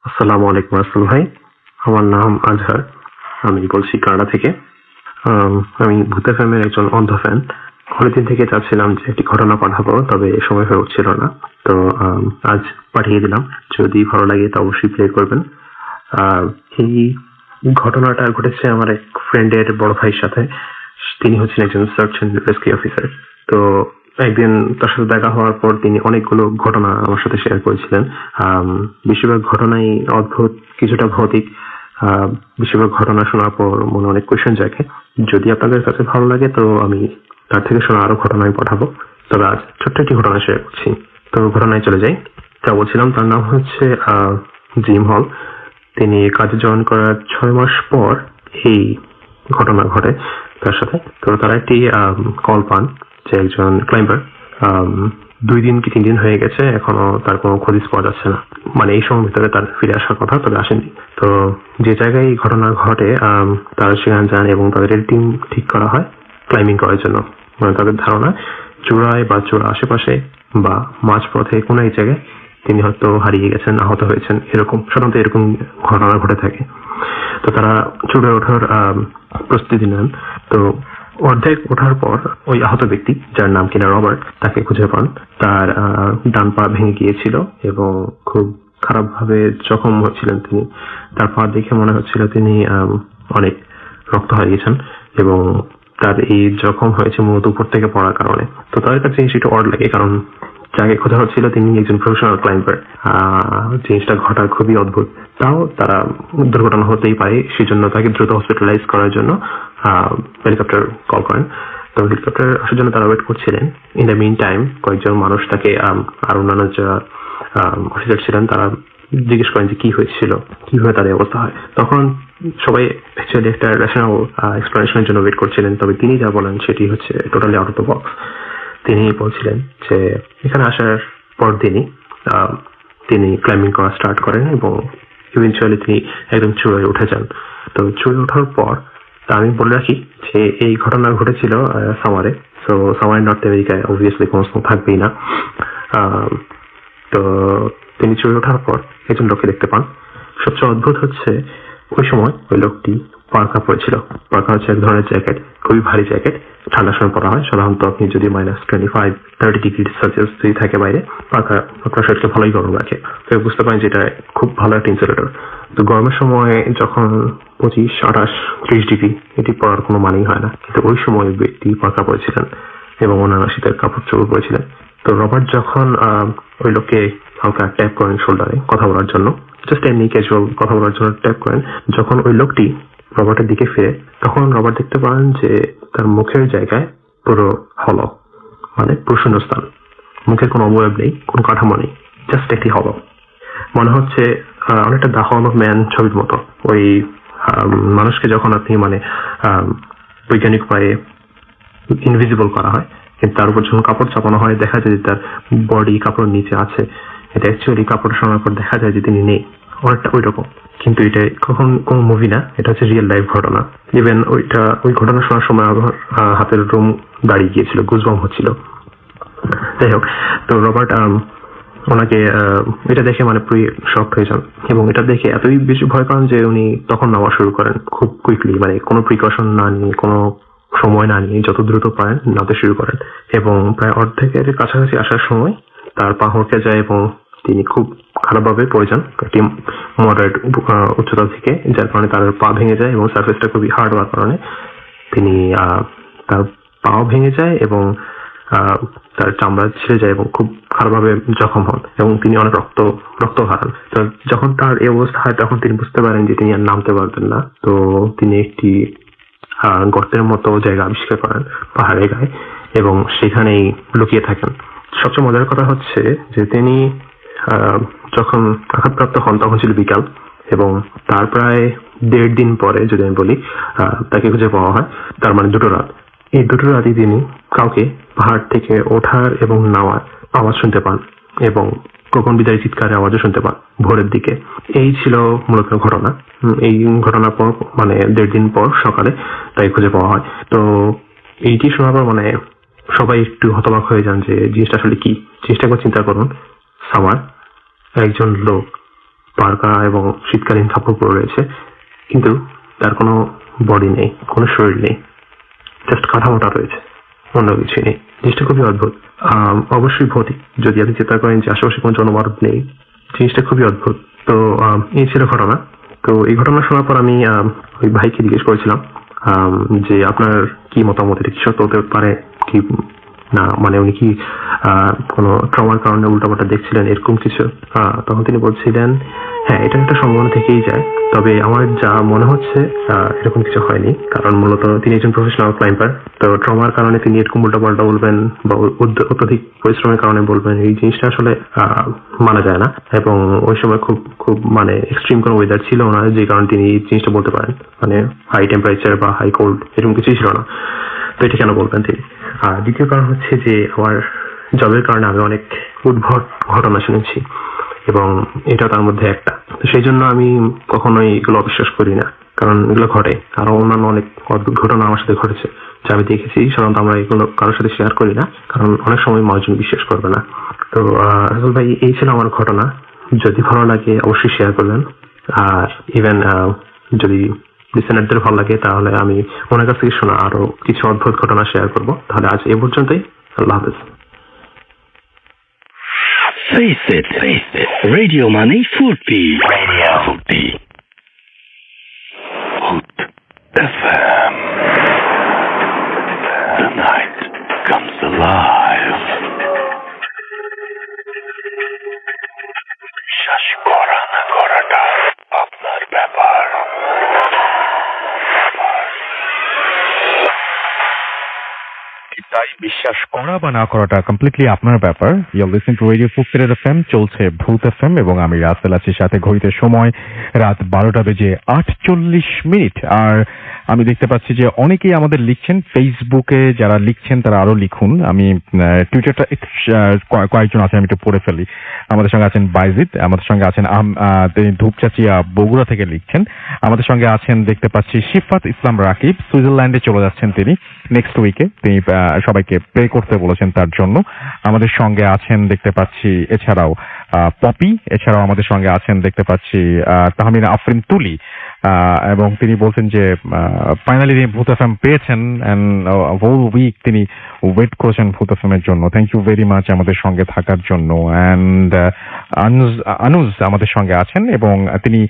আসসালামু আলাইকুম রাসেল ভাই, আমার নাম আজহার, আমি বলছি কানাডা থেকে। আমি ভূত এফএমের একজন অন্ধ ফ্যান। অনেকদিন থেকে চাচ্ছিলাম যে একটি ঘটনা পাঠাবো, তবে সময় হয়ে উঠছিল না, তো আজ পাঠিয়ে দিলাম। যদি ভালো লাগে তা অবশ্যই প্লে করবেন। এই ঘটনাটা ঘটেছে আমার এক ফ্রেন্ডের বড় ভাইয়ের সাথে। তিনি হচ্ছেন একজন সার্চ অ্যান্ড রেস্কিউ অফিসার। তো একদিন তার সাথে দেখা হওয়ার পর তিনি অনেকগুলো ঘটনা আমার সাথে শেয়ার করেছিলেন। বেশিরভাগ ঘটনাই অদ্ভুত, কিছুটা ভৌতিক। বেশিরভাগ ঘটনা শোনার পর মনে অনেক কোয়েশ্চেন জাগে। যদি আপনাদের কাছে ভালো লাগে তো আমি তার থেকে শোনা আরো ঘটনা আমি পাঠাবো, তবে আজ ছোট্ট একটি ঘটনা শেয়ার করছি। তো ঘটনায় চলে যাই। যা বলছিলাম তার নাম হচ্ছে জিম হল। তিনি কাজে জয়েন করার 6 মাস পর এই ঘটনা ঘটে তার সাথে। তো তারা একটি কল পান যে একজন ক্লাইম্বার 2 দিন কি 3 দিন হয়ে গেছে, এখনো তার কোনো খোঁজ পাওয়া যাচ্ছে না। মানে এই সময়ের ভিতরে তার ফিরে আসার কথা, তবে আসেনি। তো যে জায়গায় এই ঘটনা ঘটে তারা সেখানে যান এবং তাদের টিম ঠিক করা হয় ক্লাইম্বিং করার জন্য। মানে তাদের ধারণা চূড়ায় বা চূড়া আশেপাশে বা মাঝপথে কোনো এক জায়গায় তিনি হয়তো হারিয়ে গেছেন, আহত হয়েছেন, সাধারণত এরকম ঘটনা ঘটে থাকে। তো তারা চূড়ায় ওঠার প্রস্তুতি নেন। তো অর্ধেক ওঠার পর ওই আহত ব্যক্তি, যার নাম কিনা রবার্ট, তাকে খুঁজে পান। তার ডান পা ভেঙে গিয়েছিল এবং খুব খারাপ ভাবে জখম হচ্ছিলেন তিনি। তার পা দেখে মনে হচ্ছিল তিনি অনেক রক্ত হারিয়েছেন এবং তার এই জখম হয়েছে মূলত উপর থেকে পড়ার কারণে। তো তাদের কাছে সেটা অড লাগে, কারণ যাকে খোঁজা হচ্ছিল তিনি একজন প্রফেশনাল ক্লাইম্বার। জিনিসটা ঘটা খুবই অদ্ভুত। তাও তারা দুর্ঘটনা হতেই পারে, সেজন্য তাকে দ্রুত হসপিটালাইজ করার জন্য হেলিকপ্টার কল করেন তো হেলিকপ্টার আসার জন্য তারা ওয়েট করছিলেন। ইন দ্য মিন টাইম কয়েকজন মানুষ তাকে আর অন্যান্য যারা অফিসার ছিলেন তারা জিজ্ঞেস করেন যে কি হয়েছিল, কিভাবে তাদের অবস্থা হয়। তখন সবাই অ্যাকচুয়ালি একটা রেশনাল এক্সপ্লেনেশনের জন্য ওয়েট করছিলেন, তবে তিনি যা বলেন সেটি হচ্ছে totally out of the box. তিনি বলছিলেন যে এখানে আসার পর দিনই তিনি ক্লাইম্বিং করা স্টার্ট করেন এবং ইভেনচুয়ালি তিনি একদম চূড়ায় উঠে যান। তো চূড়ায় ওঠার পর তা আমি বলে রাখি যে এই ঘটনা ঘটেছিল সামারে। সো সামারে নর্থ আমেরিকায় অবভিয়াসলি কোনো স্নো থাকবেই না। তো তিনি চড়ে ওঠার পর একজন লোককে দেখতে পান। সবচেয়ে অদ্ভুত হচ্ছে ওই সময় ওই লোকটি পার্কা পরেছিল। পার্কা হচ্ছে এক ধরনের জ্যাকেট, খুবই ভারী জ্যাকেট, ঠান্ডার সময় পরা হয়। সাধারণত আপনি যদি -25-30 ডিগ্রি সেলসিয়াস যদি থাকে বাইরে, পার্কা আপনার শরীরকে ভালোই গরম রাখে। তো বুঝতে পারেন যে এটা খুব ভালো একটা ইনসুলেটর। তো গরমের সময় যখন 25, 28, 30 ডিগ্রি এটি পরার কোনো মানেই হয় না, কিন্তু ওই সময় ব্যক্তি পার্কা পরেছিলেন এবং অন্যান্য শীতের কাপড় চোপড় পরেছিলেন। তো রবার্ট যখন ওই লোককে হালকা ট্যাপ করেন শোল্ডারে কথা বলার জন্য, জাস্ট এমনি ক্যাজুয়াল কথা বলার জন্য ট্যাপ করেন, যখন ওই লোকটি রবার্টের দিকে ফিরে তখন রবার্ট দেখতে পান যে তার মুখের জায়গায় পুরো হলো, মানে প্রশূন্য স্থান। মুখের কোনো অবয়ব নেই, কোনো কাঠামো নেই, জাস্ট একটি হলো। মনে হচ্ছে অনেকটা দ্য হল অফ ম্যান ছবির মতো। ওই মানুষকে যখন আপনি মানে বৈজ্ঞানিক উপায়ে ইনভিজিবল করা হয়, কিন্তু তার উপর যখন কাপড় চাপানো হয় দেখা যায় যে তার বডি কাপড়ের নিচে আছে, এটা অ্যাকচুয়ালি কাপড় সরানোর পর দেখা যায় যে তিনি নেই, অনেকটা ওই রকম। কিন্তু এটা কখন কোনো মুভি না, এটা হচ্ছে রিয়েল লাইফ ঘটনা। ইভেন ওই ঘটনা শোনার সময় আমার হাতের রোম দাঁড়িয়ে গিয়েছিল, গুজবাম হচ্ছিল। যাই হোক, তো রবার্ট ওনাকে এটা দেখে মানে পুরো শক হয়ে যান এবং এটা দেখে এতই বেশি ভয় পান যে উনি তখন নামা শুরু করেন খুব কুইকলি, মানে কোনো প্রিকশন না নিয়ে, কোনো সময় না নিয়ে যত দ্রুত পারেন নামতে শুরু করেন। এবং প্রায় অর্ধেকের কাছাকাছি আসার সময় তার পা হড়কে যায় এবং তিনি খুব খারাপভাবে পড়ে যান একটি মডারেট উচ্চতা থেকে, যার কারণে তার পা ভেঙে যায় এবং সার্ফেসটা খুবই হার্ড হওয়ার কারণে তিনি তার পাও ভেঙে যায় এবং তার চামড়া ছিঁড়ে যায় এবং খুব খারাপভাবে জখম হন এবং তিনি অনেক রক্ত হারান। তো যখন তার এই অবস্থা হয় তখন তিনি বুঝতে পারেন যে তিনি আর নামতে পারবেন না। তো তিনি একটি গর্তের মতো জায়গা আবিষ্কার করেন পাহাড়ের গায়ে এবং সেখানেই লুকিয়ে থাকেন। সবচেয়ে মজার কথা হচ্ছে যে তিনি যখন আঘাতপ্রাপ্ত হন তখন ছিল বিকাল এবং তার প্রায় 1.5 দিন পরে যদি আমি বলি তাকে খুঁজে পাওয়া হয়, তার মানে 2 রাত। এই 2 রাতই তিনি কাউকে পাহাড় থেকে ওঠার এবং নামার আওয়াজ শুনতে পান এবং কখন বিদায় চিৎকারের আওয়াজও শুনতে পান ভোরের দিকে। এই ছিল মূলত ঘটনা। এই ঘটনার পর মানে 1.5 দিন পর সকালে তাই খুঁজে পাওয়া হয়। তো এইটি শোনার পর মানে সবাই একটু হতবাক হয়ে যান যে জিনিসটা আসলে কি। জিনিসটা একবার চিন্তা করুন, সামার একজন লোক পার্কা এবং শীতকালীন কাপড় পরে রয়েছে, কিন্তু তার কোনো বডি নেই, কোনো শরীর নেই, জাস্ট কাঠামোটা রয়েছে, অন্য কিছু নেই। জিনিসটা খুবই অদ্ভুত, অবশ্যই ভৌতিক। যদি আপনি চিন্তা করেন যে আশেপাশে কোনো জনমানব নেই, জিনিসটা খুবই অদ্ভুত। তো এই ছিল ঘটনা। তো এই ঘটনা শোনার পর আমি ওই ভাইকে জিজ্ঞেস করেছিলাম যে আপনার কি মতামত, এটা কি সত্য হতে পারে কি না, মানে উনি কি কোনো ট্রমার কারণে উল্টাপাল্টা দেখছিলেন এরকম কিছু। তখন তিনি বলছিলেন হ্যাঁ, এটা একটা সম্ভাবনা থেকেই যায়, তবে আমার যা মনে হচ্ছে এরকম কিছু হয়নি, কারণ মূলত তিনি একজন প্রফেশনাল ক্লাইম্বার। তো ট্রমার কারণে তিনি এরকম উল্টাপাল্টা বলবেন বা অত্যধিক পরিশ্রমের কারণে বলবেন, এই জিনিসটা আসলে মানা যায় না। এবং ওই সময় খুব খুব মানে এক্সট্রিম কোনো ওয়েদার ছিল না যে কারণে তিনি এই জিনিসটা বলতে পারেন, মানে হাই টেম্পারেচার বা হাই কোল্ড এরকম কিছুই ছিল না। তো এটা কেন বলবেন তিনি? আর দ্বিতীয় কারণ হচ্ছে যে আমার জবের কারণে আমি অনেক উদ্ভট ঘটনা শুনেছি এবং এটা তার মধ্যে একটা। তো সেই জন্য আমি কখনোই এগুলো অবিশ্বাস করি না, কারণ এগুলো ঘটে। আরো অন্যান্য অনেক অদ্ভুত ঘটনা আমার সাথে ঘটেছে যা আমি দেখেছি। সাধারণত আমরা এগুলো কারোর সাথে শেয়ার করি না, কারণ অনেক সময় মানুষজন বিশ্বাস করবে না। তো রাসেল ভাই, এই ছিল আমার ঘটনা। যদি ভালো লাগে অবশ্যই শেয়ার করবেন, আর ইভেন যদি লিসেনারদের ভালো লাগে তাহলে আমি ওনার কাছ থেকে শোনা আরো কিছু অদ্ভুত ঘটনা শেয়ার করবো। তাহলে আজ এই পর্যন্তই, আল্লাহ হাফেজ। Face it, Radio Money Foodie. Radio Foodie. Hood FM. The night comes alive. বিশ্বাস করা না করাটা আপনার ব্যাপার। বিশ্বাস করা বা না করাটা কমপ্লিটলি আপনার ব্যাপার। ইউ লিসেন টু রেডিও ফুটসের এফএম, চলছে ভূত এফএম এবং আমি রাসেল আছি সাথে। ঘড়িতে সময় রাত 12:48। আর আমি দেখতে পাচ্ছি যে অনেকেই আমাদের লিখছেন ফেসবুকে, যারা লিখছেন তারা আরো লিখুন। আমি টুইটারটা কয়েকজন আছেন, আমি একটু পড়ে ফেলি। আমাদের সঙ্গে আছেন বাইজিদ, আমাদের সঙ্গে আছেন তিনি ধূপচাচিয়া বগুড়া থেকে লিখছেন। আমাদের সঙ্গে আছেন দেখতে পাচ্ছি শিফাত ইসলাম রাকিব, সুইজারল্যান্ডে চলে যাচ্ছেন তিনি নেক্সট উইকে। তিনি সবাইকে প্রে করতে বলেছেন তার জন্য। আমাদের সঙ্গে আছেন দেখতে পাচ্ছি এছাড়াও পপি, এছাড়াও আমাদের সঙ্গে আছেন দেখতে পাচ্ছি তাহমিনা আফরিন তুলি, এবং তিনি বলছেন যে ফাইনালি তিনি ভূত এফএম পেয়েছেন এন্ড হোল উইক তিনি ওয়েট করেছেন ভূত এফএম এর জন্য। থ্যাংক ইউ ভেরি মাচ আমাদের সঙ্গে থাকার জন্য। এন্ড আনুজ আমাদের সঙ্গে আছেন এবং তিনি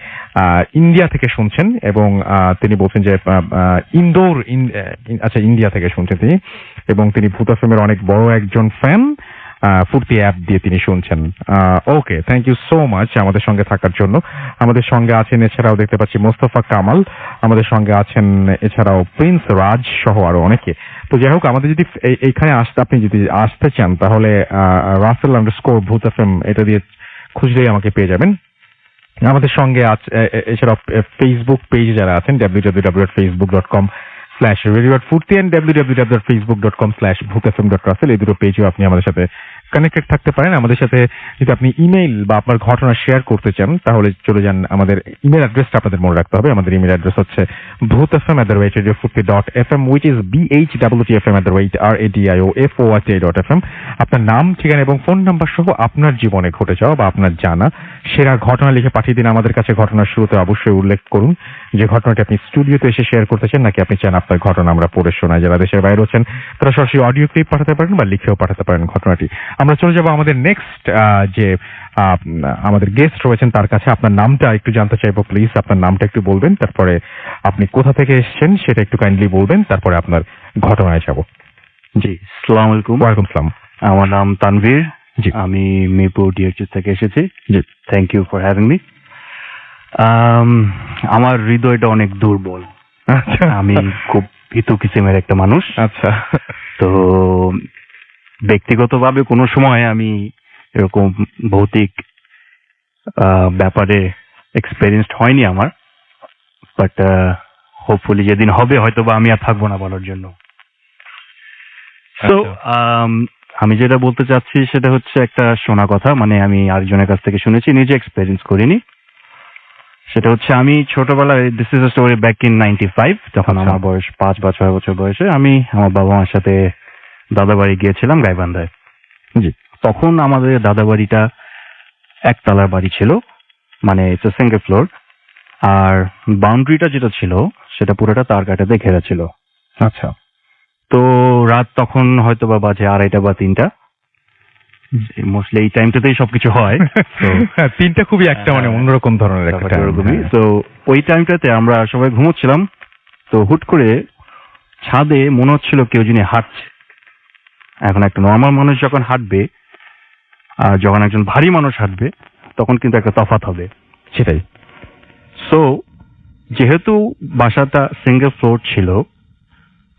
ইন্ডিয়া থেকে শুনছেন এবং তিনি বলছেন যে ইন্দোর আচ্ছা ইন্ডিয়া থেকে শুনছেন তিনি, এবং তিনি ভূত এফএম এর অনেক বড় একজন ফ্যান। ফুর্তি অ্যাপ দিয়ে তিনি শুনছেন। ওকে, থ্যাংক ইউ সো মাচ আমাদের সঙ্গে থাকার জন্য। আমাদের সঙ্গে আছেন এছাড়াও দেখতে পাচ্ছি মোস্তফা কামাল, আমাদের সঙ্গে আছেন এছাড়াও প্রিন্স রাজ সহ আরো অনেকে। তো যাই হোক, আমাদের যদি এইখানে আপনি যদি আসতে চান তাহলে রাসেল_ ভূত এফএম এটা দিয়ে খুঁজলেই আমাকে পেয়ে যাবেন। আমাদের সঙ্গে এছাড়াও ফেসবুক পেজ যারা আছেন www.facebook.com/radio.furti and www.facebook.com/bhutfm.russell, এই দুটো পেজেও আপনি আমাদের সাথে কানেক্টেড থাকতে পারেন। আমাদের সাথে যদি আপনি ইমেইল বা আপনার ঘটনা শেয়ার করতে চান তাহলে চলে যান, আমাদের ইমেল অ্যাড্রেসটা আপনাদের মনে রাখতে হবে। আমাদের ইমেল অ্যাড্রেস হচ্ছে bhutfm@radiofurti.fm, which is bhutfm@radiofurti.fm। আপনার নাম, ঠিকানা এবং ফোন নাম্বার সহ আপনার জীবনে ঘটে যাওয়া বা আপনার জানা সেরা ঘটনা লিখে পাঠিয়ে দিন আমাদের কাছে। ঘটনার শুরুতে অবশ্যই উল্লেখ করুন যে ঘটনাটি আপনি স্টুডিওতে এসে শেয়ার করতে চান নাকি আপনি চান আপনার ঘটনা আমরা পড়ে শোনাই। যারা দেশের বাইরে আছেন তারা সরাসরি অডিও ক্লিপ পাঠাতে পারেন বা লিখেও পাঠাতে পারেন ঘটনাটি। আমরা চলে যাব আমাদের নেক্সট যে আমাদের গেস্ট রয়েছেন তার কাছে। আপনার নামটা একটু জানতে চাইবো, প্লিজ আপনার নামটা একটু বলবেন, তারপরে আপনি কোথা থেকে এসেছেন সেটা একটু কাইন্ডলি বলবেন, তারপরে আপনার ঘটনায় যাব। জি, আসসালামু আলাইকুম। ওয়ালাইকুম আসসালাম। আমার নাম তানভীর। জি, আমি মিরপুর ডিএচএস থেকে এসেছি। জি, thank you for having me. আমার হৃদয়টা অনেক দুর্বল। আচ্ছা, আমি খুব ভীতু কিসিমের একটা মানুষ। আচ্ছা, তো ব্যক্তিগতভাবে কোনো সময় আমি এরকম ভৌতিক ব্যাপারে এক্সপেরিয়েন্সড হয়নি আমার, বাট হোপফুলি যেদিন হবে হয়তো বা আমি আর থাকবো না বলার জন্য। তো আমি যেটা বলতে চাচ্ছি সেটা হচ্ছে একটা শোনা কথা, মানে আমি আরেকজনের কাছ থেকে শুনেছি, নিজে এক্সপেরিয়েন্স করিনি। সেটা হচ্ছে আমি ছোটবেলায়, this is a story back in 95, তখন আমার বয়স 5 বা 6 বছর বয়সে, আমি আমার বাবা মার সাথে দাদা বাড়ি গিয়েছিলাম গাইবান্ধায়। জি, তখন আমাদের দাদা বাড়িটা একতলার বাড়ি ছিল, মানে ইটস সিঙ্গেল ফ্লোর, আর বাউন্ডারিটা যেটা ছিল সেটা পুরোটা তার কাটাতে ঘেরা ছিল। আচ্ছা, তো রাত তখন হয়তো বা বাজে 2:30 বা 3টা, মোস্টলি এই টাইমটাতেই সবকিছু হয়। হ্যাঁ, 3টা খুবই একটা মানে অন্যরকম ধরনের একটা ওরকমই। তো ওই টাইমটাতে আমরা সবাই ঘুমোচ্ছিলাম, তো হুট করে ছাদে মনে হচ্ছিল কেউ যিনি হাঁটছে। এখন একটা নর্মাল মানুষ যখন হাঁটবে আর যখন একজন ভারী মানুষ হাঁটবে তখন কিন্তু একটা তফাৎ হবে। সেটাই। সো যেহেতু বাসাটা সিঙ্গেল ফ্লোর ছিল,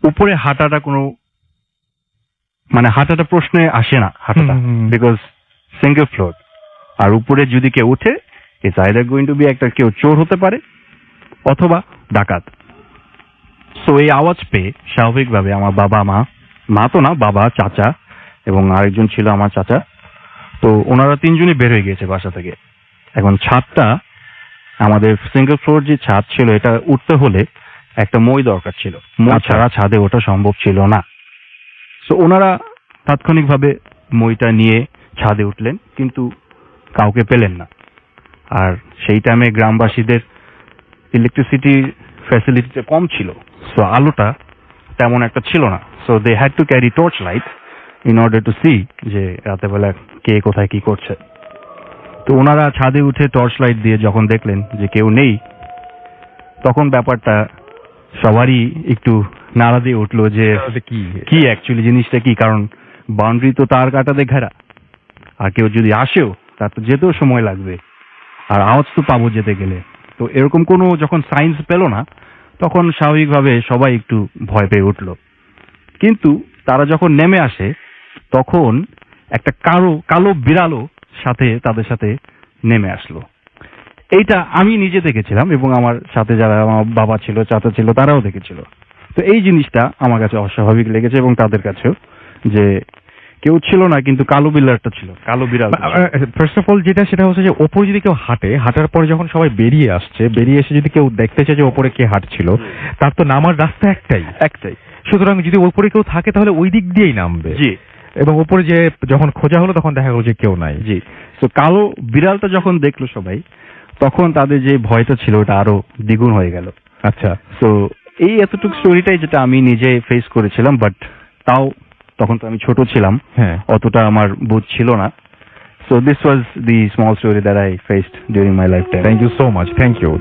উপরে হাঁটাটা কোনো মানে হাঁটাটা প্রশ্নে আসে না, হাঁটাটা, বিকজ সিঙ্গেল ফ্লোর। আর উপরে যদি কেউ উঠে, it's either going to be একটা কেউ চোর হতে পারে অথবা ডাকাত। সো এই আওয়াজ পেয়ে স্বাভাবিকভাবে আমার বাবা মা তো না, বাবা, চাচা এবং আরেকজন ছিল আমার চাচা, তো ওনারা 3 জনই বের হয়ে গিয়েছে বাসা থেকে। এখন ছাদটা, আমাদের সিঙ্গেল ফ্লোর যে ছাদ ছিল, এটা উঠতে হলে একটা মই দরকার ছিল, মই ছাড়া ছাদে ওঠা সম্ভব ছিল না। সো ওনারা তাৎক্ষণিকভাবে মইটা নিয়ে ছাদে উঠলেন, কিন্তু কাউকে পেলেন না। আর সেই টাইমে গ্রামবাসীদের ইলেকট্রিসিটির ফ্যাসিলিটিটা কম ছিল, সো আলোটা তেমন একটা ছিল না। So they had to carry torch light in order to see যে রাতেবেলা কে কোথায় কি করছে। তো ওনারা ছাদে উঠে টর্চ লাইট দিয়ে যখন দেখলেন যে কেউ নেই, তখন ব্যাপারটা সবারই একটু নাড়া দিয়ে উঠলো যে কি অ্যাকচুয়ালি জিনিসটা কি, কারণ বাউন্ডারি তো তার কাটাতে ঘেরা, আর কেউ যদি আসেও তার তো যেতেও সময় লাগবে, আর আওয়াজ তো পাবো যেতে গেলে। তো এরকম কোনো যখন সাইন্স পেল না, তখন স্বাভাবিকভাবে সবাই একটু ভয় পেয়ে উঠলো। কিন্তু তারা যখন নেমে আসে তখন একটা কালো বিড়ালও তাদের সাথে নেমে আসলো। এইটা আমি নিজে দেখেছিলাম এবং আমার সাথে যারা আমার বাবা ছিল, চাচা ছিল, তারাও দেখেছিল। তো এই জিনিসটা আমার কাছে অস্বাভাবিক লেগেছে এবং তাদের কাছেও, যে কেউ ছিল না কিন্তু কালো বিড়ালটা ছিল, কালো বিড়াল। ফার্স্ট অফ অল সেটা হচ্ছে যে ওপরে যদি কেউ হাঁটার পরে যখন সবাই বেরিয়ে এসে যদি কেউ দেখতে চায় যে ওপরে কে হাঁটছিল, তার তো নামার রাস্তা একটাই। সুতরাং যদি ওপরে কেউ থাকে তাহলে ওই দিক দিয়েই নামবে। জি। এবং উপরে যে যখন খোঁজা হলো তখন দেখা গেল যে কেউ নাই। জি। তো কালো বিড়ালটা যখন দেখলো সবাই, তখন তাদের যে ভয়টা ছিল ওটা আরো দ্বিগুণ হয়ে গেল। আচ্ছা। তো এই এতটুকু স্টোরিটাই যেটা আমি নিজে ফেস করেছিলাম, বাট তাও তখন তো আমি ছোট ছিলাম, হ্যাঁ, অতটা আমার বুঝ ছিল না। So this was the small story that I faced during my lifetime. Thank you so much. Thank you.